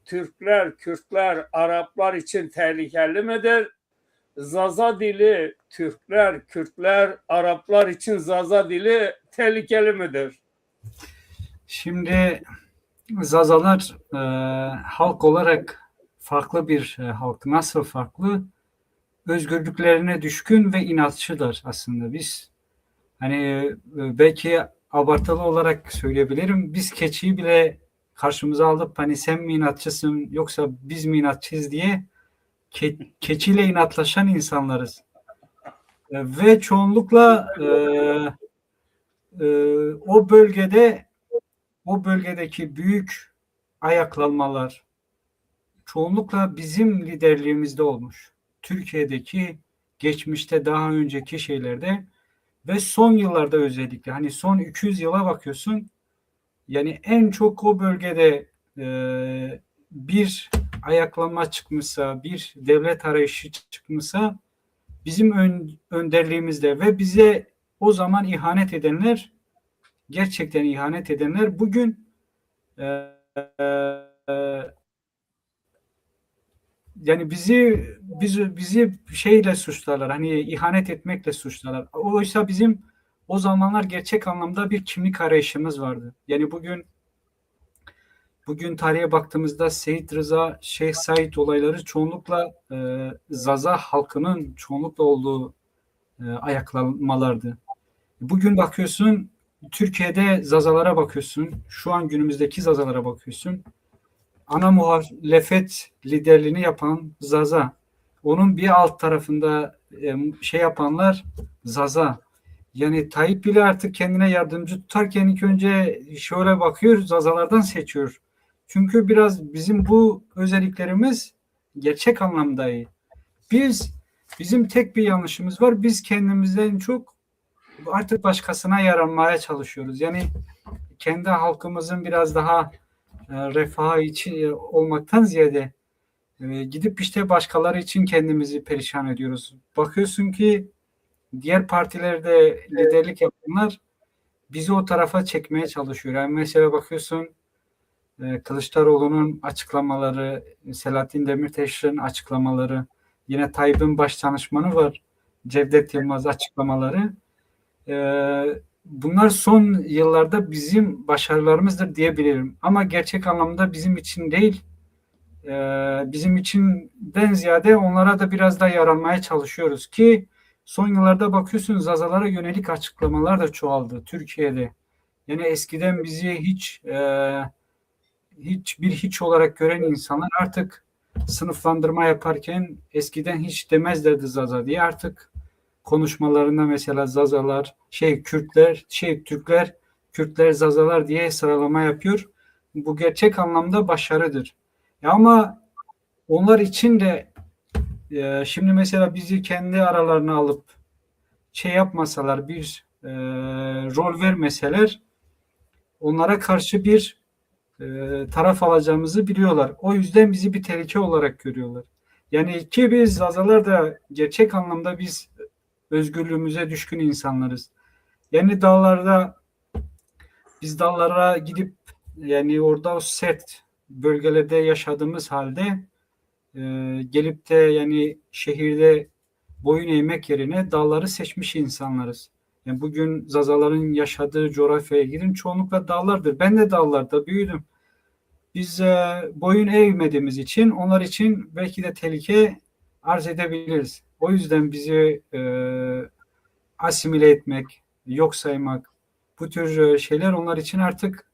Türkler, Kürtler, Araplar için tehlikeli midir? Zaza dili Türkler, Kürtler, Araplar için Zaza dili tehlikeli midir? Şimdi Zazalar halk olarak farklı bir halk. Nasıl farklı? Özgürlüklerine düşkün ve inatçılar aslında. Biz hani belki abartılı olarak söyleyebilirim. Biz keçiyi bile karşımıza alıp hani sen mi inatçısın yoksa biz mi inatçıyız diye keçiyle inatlaşan insanlarız. Ve çoğunlukla o bölgedeki büyük ayaklanmalar çoğunlukla bizim liderliğimizde olmuş. Türkiye'deki geçmişte daha önceki şeylerde ve son yıllarda özellikle hani son 200 yıla bakıyorsun yani en çok o bölgede bir ayaklanma çıkmışsa, bir devlet arayışı çıkmışsa bizim önderliğimizde ve bize o zaman ihanet edenler gerçekten ihanet edenler bugün yani bizi şeyle suçlarlar. Hani ihanet etmekle suçlarlar. Oysa bizim o zamanlar gerçek anlamda bir kimlik arayışımız vardı. Yani bugün tarihe baktığımızda Seyit Rıza, Şeyh Said olayları çoğunlukla Zaza halkının çoğunlukla olduğu ayaklanmalardı. Bugün bakıyorsun Türkiye'de Zazalara bakıyorsun. Şu an günümüzdeki Zazalara bakıyorsun. Ana muhalefet liderliğini yapan Zaza. Onun bir alt tarafında şey yapanlar Zaza. Yani Tayyip bile artık kendine yardımcı tutarken ilk önce şöyle bakıyor, Zazalardan seçiyor. Çünkü biraz bizim bu özelliklerimiz gerçek anlamda iyi. Bizim tek bir yanlışımız var. Biz kendimizden çok artık başkasına yaranmaya çalışıyoruz. Yani kendi halkımızın biraz daha refah için olmaktan ziyade gidip işte başkaları için kendimizi perişan ediyoruz. Bakıyorsun ki diğer partilerde liderlik yapanlar bizi o tarafa çekmeye çalışıyor. Yani mesela bakıyorsun Kılıçdaroğlu'nun açıklamaları, Selahattin Demirtaş'ın açıklamaları, yine Tayyip'in başdanışmanı var, Cevdet Yılmaz açıklamaları. Bunlar son yıllarda bizim başarılarımızdır diyebilirim. Ama gerçek anlamda bizim için değil, bizim içinden ziyade onlara da biraz daha yaranmaya çalışıyoruz ki son yıllarda bakıyorsunuz Zazalara yönelik açıklamalar da çoğaldı Türkiye'de. Yani eskiden bizi hiç hiçbir hiç olarak gören insanlar artık sınıflandırma yaparken eskiden hiç demezlerdi Zaza diye, artık konuşmalarında mesela Zazalar, Kürtler, Türkler, Kürtler, Zazalar diye sıralama yapıyor. Bu gerçek anlamda başarıdır. Ya ama onlar için de şimdi mesela bizi kendi aralarına alıp yapmasalar, bir rol vermeseler, onlara karşı bir taraf alacağımızı biliyorlar. O yüzden bizi bir tehlike olarak görüyorlar. Yani ki biz Zazalar da gerçek anlamda biz özgürlüğümüze düşkün insanlarız. Yani biz dağlara gidip, yani orada o sert bölgelerde yaşadığımız halde e, gelip de yani şehirde boyun eğmek yerine dağları seçmiş insanlarız. Yani bugün Zazaların yaşadığı coğrafyaya gidin, çoğunlukla dağlardır. Ben de dağlarda büyüdüm. Biz boyun eğmediğimiz için onlar için belki de tehlike arz edebiliriz. O yüzden bizi asimile etmek, yok saymak, bu tür şeyler onlar için artık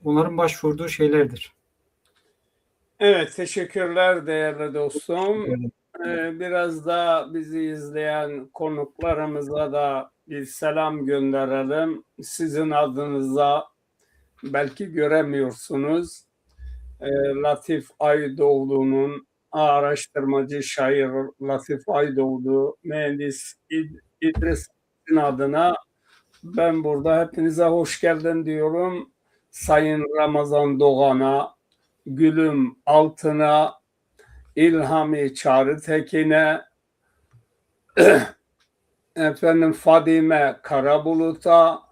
onların başvurduğu şeylerdir. Evet, teşekkürler değerli dostum. Biraz da bizi izleyen konuklarımıza da bir selam gönderelim. Sizin adınıza belki göremiyorsunuz. Latif Aydoğdu'nun, araştırmacı şair Latif Aydoğdu, mühendis İdris'in adına ben burada hepinize hoş geldin diyorum. Sayın Ramazan Doğan'a, Gülüm Altın'a, İlhami Çağrıtekin'e, efendim Fadime Karabulut'a,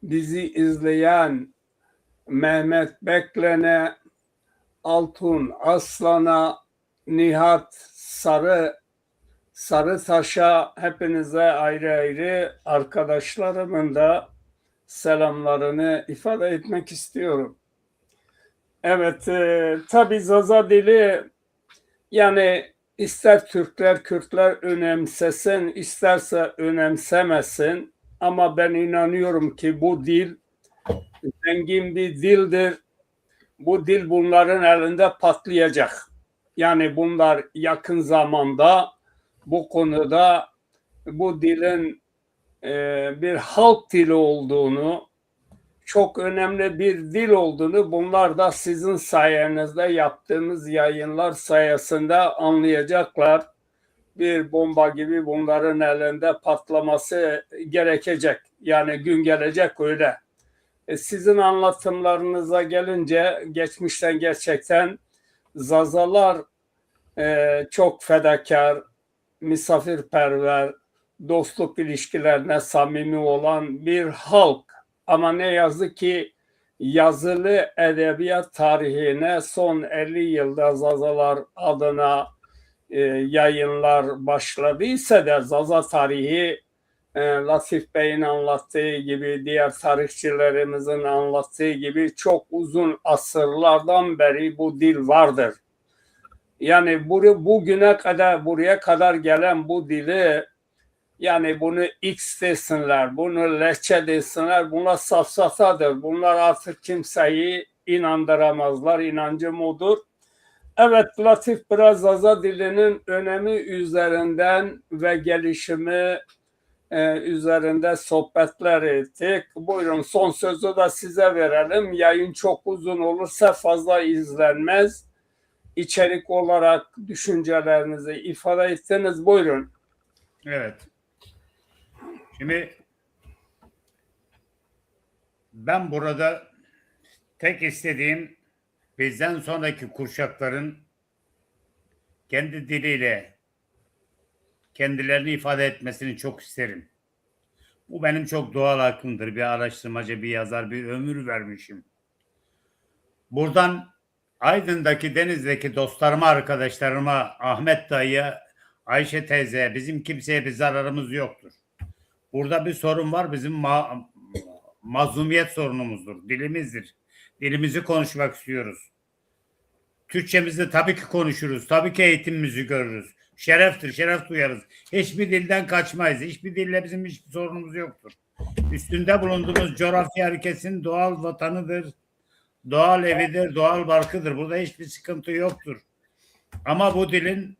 bizi izleyen Mehmet Beklen'e, Altun Aslan'a, Nihat Sarıtaş'a, hepinize ayrı ayrı arkadaşlarımın da selamlarını ifade etmek istiyorum. Evet, tabii Zaza dili, yani ister Türkler, Kürtler önemsesin, isterse önemsemesin, ama ben inanıyorum ki bu dil zengin bir dildir. Bu dil bunların elinde patlayacak. Yani bunlar yakın zamanda bu konuda bu dilin bir halk dili olduğunu, çok önemli bir dil olduğunu bunlar da sizin sayenizde yaptığımız yayınlar sayesinde anlayacaklar. Bir bomba gibi bunların elinde patlaması gerekecek. Yani gün gelecek öyle. Sizin anlatımlarınıza gelince geçmişten gerçekten Zazalar çok fedakar, misafirperver, dostluk ilişkilerine samimi olan bir halk. Ama ne yazık ki yazılı edebiyat tarihine son 50 yılda Zazalar adına yayınlar başladıysa da Zaza tarihi Latif Bey'in anlattığı gibi, diğer tarihçilerimizin anlattığı gibi çok uzun asırlardan beri bu dil vardır. Yani bugüne kadar, buraya kadar gelen bu dili, yani bunu X desinler, bunu lehçe desinler, bunlar safsatadır. Bunlar artık kimseyi inandıramazlar, inancım odur. Evet, Latif biraz Zaza dilinin önemi üzerinden ve gelişimi üzerinde sohbetler ettik. Buyurun, son sözü de size verelim. Yayın çok uzun olursa fazla izlenmez. İçerik olarak düşüncelerinizi ifade etseniz buyurun. Evet. Şimdi ben burada tek istediğim bizden sonraki kuşakların kendi diliyle kendilerini ifade etmesini çok isterim. Bu benim çok doğal hakkımdır. Bir araştırmacı, bir yazar, bir ömür vermişim. Buradan Aydın'daki, Deniz'deki dostlarıma, arkadaşlarıma, Ahmet dayıya, Ayşe teyze, bizim kimseye bir zararımız yoktur. Burada bir sorun var, bizim mazlumiyet sorunumuzdur, dilimizdir. Dilimizi konuşmak istiyoruz. Türkçemizi tabii ki konuşuruz, tabii ki eğitimimizi görürüz. Şereftir, şeref duyarız. Hiçbir dilden kaçmayız. Hiçbir dille bizim hiçbir sorunumuz yoktur. Üstünde bulunduğumuz coğrafya herkesin doğal vatanıdır. doğal evidir, doğal barkıdır. Burada hiçbir sıkıntı yoktur. Ama bu dilin,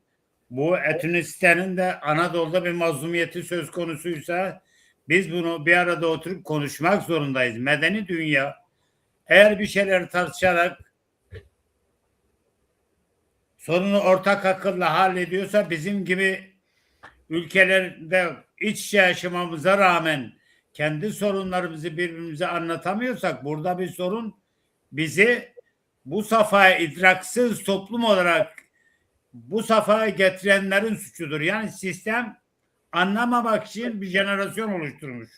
bu etnisitenin de Anadolu'da bir mazlumiyeti söz konusuysa biz bunu bir arada oturup konuşmak zorundayız. Medeni dünya eğer bir şeyler tartışarak sorunu ortak akılla hallediyorsa, bizim gibi ülkelerde iç içe yaşamamıza rağmen kendi sorunlarımızı birbirimize anlatamıyorsak, burada bir sorun bizi bu safhaya idraksız toplum olarak bu safhaya getirenlerin suçudur. Yani sistem anlamamak için bir jenerasyon oluşturmuş.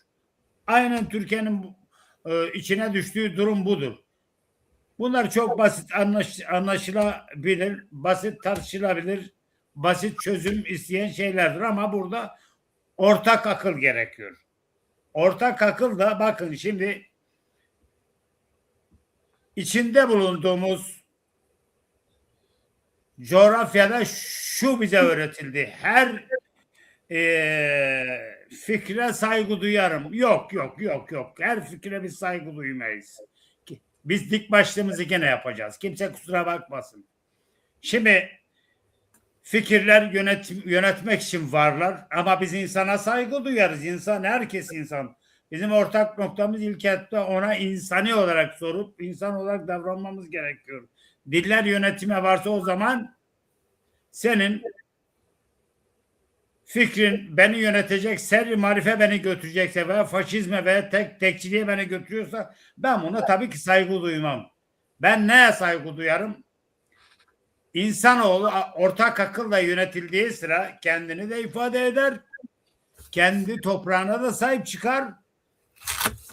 Aynen Türkiye'nin içine düştüğü durum budur. Bunlar çok basit anlaşılabilir, basit tartışılabilir, basit çözüm isteyen şeylerdir ama burada ortak akıl gerekiyor. Ortak akıl da bakın şimdi içinde bulunduğumuz coğrafyada şu bize öğretildi. Her fikre saygı duyarım. Yok. Her fikre biz saygı duymayız. Biz dik başlığımızı gene yapacağız. Kimse kusura bakmasın. Şimdi fikirler yönetmek için varlar ama biz insana saygı duyarız. İnsan, herkes insan. Bizim ortak noktamız ilk etapta ona insani olarak sorup insan olarak davranmamız gerekiyor. Diller yönetime varsa o zaman senin fikrin beni yönetecek, serri marife beni götürecekse veya faşizme veya tekçiliğe beni götürüyorsa ben buna tabii ki saygı duymam. Ben neye saygı duyarım? İnsanoğlu ortak akılla yönetildiği sıra kendini de ifade eder, kendi toprağına da sahip çıkar,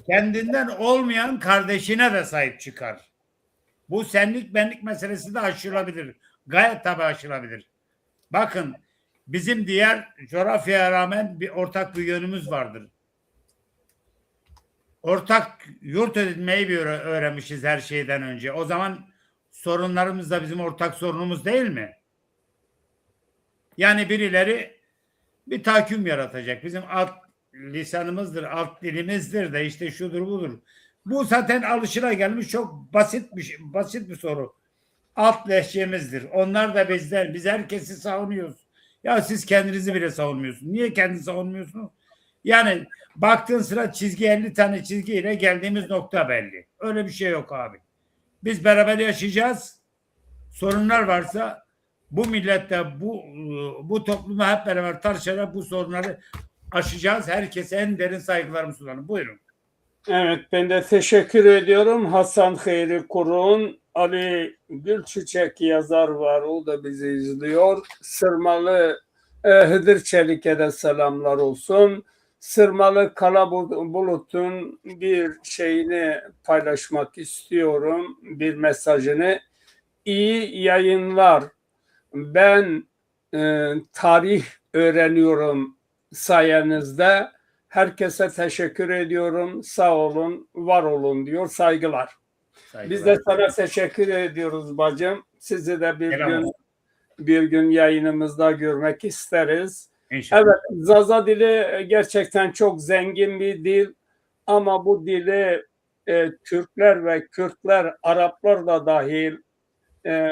kendinden olmayan kardeşine de sahip çıkar. Bu senlik benlik meselesi de aşılabilir. Gayet tabii aşılabilir. Bakın bizim diğer coğrafyaya rağmen ortak bir yönümüz vardır. Ortak yurt edinmeyi bir öğrenmişiz her şeyden önce. O zaman sorunlarımız da bizim ortak sorunumuz değil mi? Yani birileri bir tahakküm yaratacak. Bizim alt lisanımızdır, alt dilimizdir de işte şudur budur. Bu zaten alışılagelmiş çok basit bir soru. Alt lehçemizdir. Onlar da bizden. Biz herkesi savunuyoruz. Ya siz kendinizi bile savunmuyorsunuz. Niye kendini savunmuyorsunuz? Yani baktığın sıra çizgi 50 tane çizgiyle geldiğimiz nokta belli. Öyle bir şey yok abi. Biz beraber yaşayacağız. Sorunlar varsa bu millette bu topluma hep beraber tartışarak bu sorunları aşacağız. Herkese en derin saygılarımı sunarım. Buyurun. Evet, ben de teşekkür ediyorum. Hasan Hayri Kurun, Ali Gülçiçek yazar var, o da bizi izliyor. Sırmalı Hıdır Çelik'e de selamlar olsun. Sırmalı Kalabulut'un bir şeyini paylaşmak istiyorum, bir mesajını. İyi yayınlar. Ben tarih öğreniyorum sayenizde. Herkese teşekkür ediyorum. Sağ olun, var olun diyor. Saygılar. Biz de sana teşekkür ediyoruz bacım. Sizi de bir gün yayınımızda görmek isteriz. İnşallah. Evet, Zaza dili gerçekten çok zengin bir dil ama bu dili Türkler ve Kürtler, Araplar da dahil,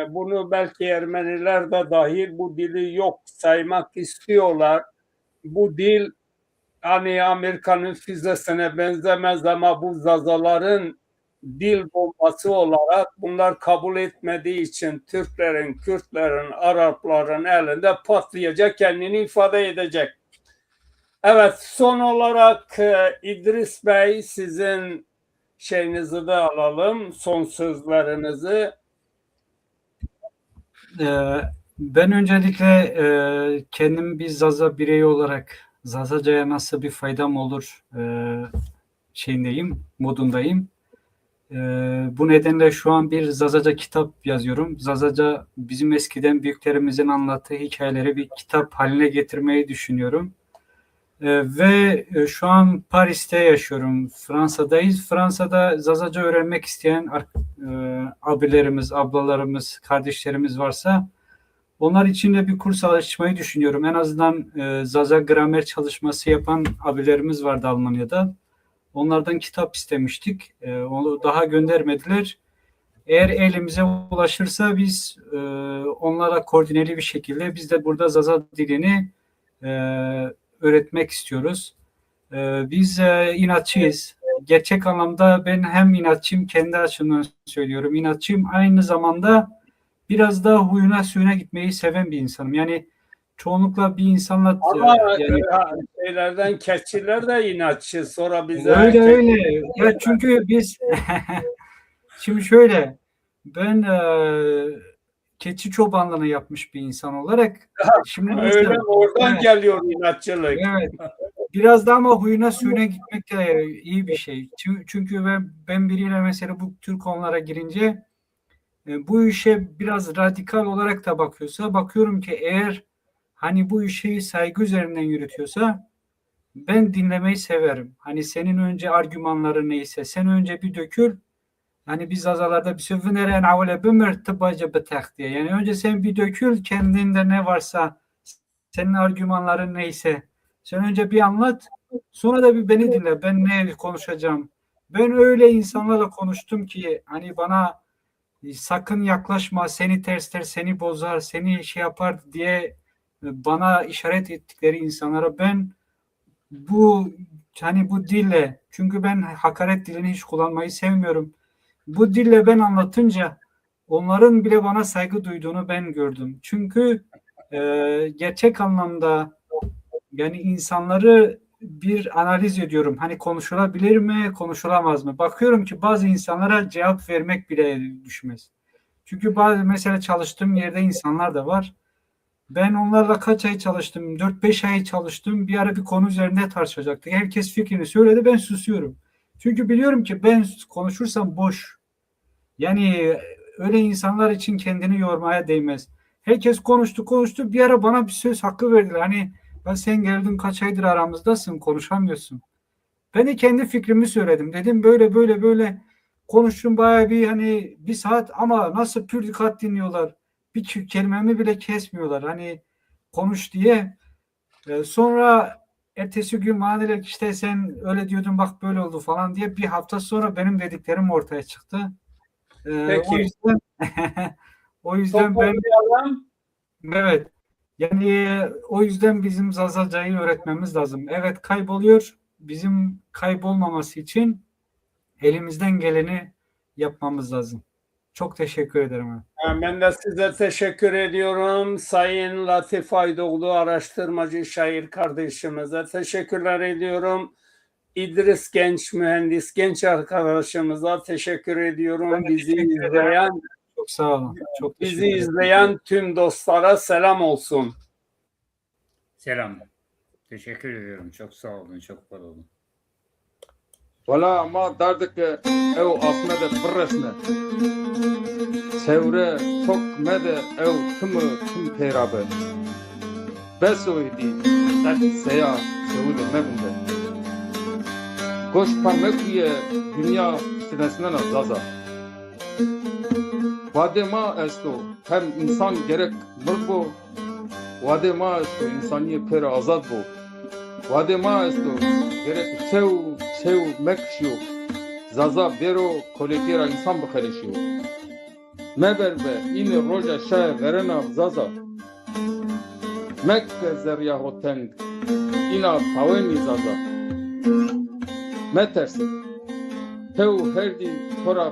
bunu belki Ermeniler de dahil bu dili yok saymak istiyorlar. Bu dil hani Amerika'nın füzesine benzemez ama bu Zazaların dil bombası olarak bunlar kabul etmediği için Türklerin, Kürtlerin, Arapların elinde patlayacak, kendini ifade edecek. Evet, son olarak İdris Bey sizin şeyinizi de alalım, son sözlerinizi. Ben öncelikle kendim bir Zaza bireyi olarak Zazaca'ya nasıl bir faydam olur modundayım. Bu nedenle şu an bir Zazaca kitap yazıyorum. Zazaca bizim eskiden büyüklerimizin anlattığı hikayeleri bir kitap haline getirmeyi düşünüyorum. Ve şu an Paris'te yaşıyorum. Fransa'dayız. Fransa'da Zazaca öğrenmek isteyen abilerimiz, ablalarımız, kardeşlerimiz varsa onlar için de bir kurs açmayı düşünüyorum. En azından Zaza gramer çalışması yapan abilerimiz vardı Almanya'da. Onlardan kitap istemiştik. Onu daha göndermediler. Eğer elimize ulaşırsa biz onlara koordineli bir şekilde biz de burada Zaza dilini öğretmek istiyoruz. Biz inatçıyız. Gerçek anlamda ben hem inatçıyım, kendi açımdan söylüyorum. İnatçıyım, aynı zamanda biraz da huyuna suyuna gitmeyi seven bir insanım. Yani çoğunlukla bir insanla Ama yani şeylerden keçiler de inatçı. Sonra bize öyle. Ya çünkü biz şimdi şöyle, ben keçi çobanlığını yapmış bir insan olarak şimdi öyle mesela, oradan evet, geliyor inatçılık. evet. Biraz da ama huyuna suyuna gitmek de iyi bir şey. Çünkü ben biriyle mesela bu tür konulara girince bu işe biraz radikal olarak da bakıyorum ki eğer hani bu işi saygı üzerinden yürütüyorsa ben dinlemeyi severim. Hani senin önce argümanları neyse sen önce bir dökül. Hani biz azalarda bir sövüneren avle bümür tıbbacı bıtak diye. Yani önce sen bir dökül, kendinde ne varsa, senin argümanların neyse. Sen önce bir anlat, sonra da bir beni dinle. Ben ne konuşacağım? Ben öyle insanlarla konuştum ki hani bana sakın yaklaşma, seni tersler, seni bozar, seni şey yapar diye bana işaret ettikleri insanlara ben bu hani bu dille, çünkü ben hakaret dilini hiç kullanmayı sevmiyorum. Bu dille ben anlatınca onların bile bana saygı duyduğunu ben gördüm. Çünkü gerçek anlamda yani insanları bir analiz ediyorum. Hani konuşulabilir mi, konuşulamaz mı? Bakıyorum ki bazı insanlara cevap vermek bile düşmez. Çünkü bazı mesela çalıştığım yerde insanlar da var. Ben onlarla kaç ay çalıştım? 4-5 ay çalıştım. Bir ara bir konu üzerinde tartışacaktık. Herkes fikrini söyledi, ben susuyorum. Çünkü biliyorum ki ben konuşursam boş. Yani öyle insanlar için kendini yormaya değmez. Herkes konuştu. Bir ara bana bir söz hakkı verdiler. Hani ya sen geldin kaç aydır aramızdasın, konuşamıyorsun. Ben de kendi fikrimi söyledim. Dedim böyle konuştum bayağı bir hani bir saat ama nasıl pür dikkat dinliyorlar. Bir kelimemi bile kesmiyorlar. Hani konuş diye. Sonra ertesi gün bana dediler ki işte sen öyle diyordun bak böyle oldu falan diye bir hafta sonra benim dediklerim ortaya çıktı. O Peki. yüzden o yüzden ben Toparlayalım. evet yani o yüzden bizim Zazacayı öğretmemiz lazım. Evet kayboluyor. Bizim kaybolmaması için elimizden geleni yapmamız lazım. Çok teşekkür ederim. Ben de size teşekkür ediyorum. Sayın Latif Aydoğdu araştırmacı şair kardeşimize teşekkürler ediyorum. İdris Genç mühendis genç arkadaşımıza teşekkür ediyorum. Ben de teşekkür ederim. Çok sağ olun. Çok teşekkür Bizi ederim. izleyen tüm dostlara selam olsun. Selam. Teşekkür ediyorum. Çok sağ olun. Çok var olun. Valla ama derdik ki ev asmede pırresne. Çevre çok mede ev tüm peyrabe. Besoydi dert seya sehude mebinde. Goş parmekuye dünya sinesinden azaza. Vade ma esto hem insan gerek mırbo. Vade ma esto insaniye pera azad bo. Vade ma esto gerek sev mekşiyo. Zaza bero kolekira insan bıkaleşiyo. Meberbe in roja şaya verena zaza. Mekke zerya hoteng ina paveni zaza. Metersin. Tev herdi tora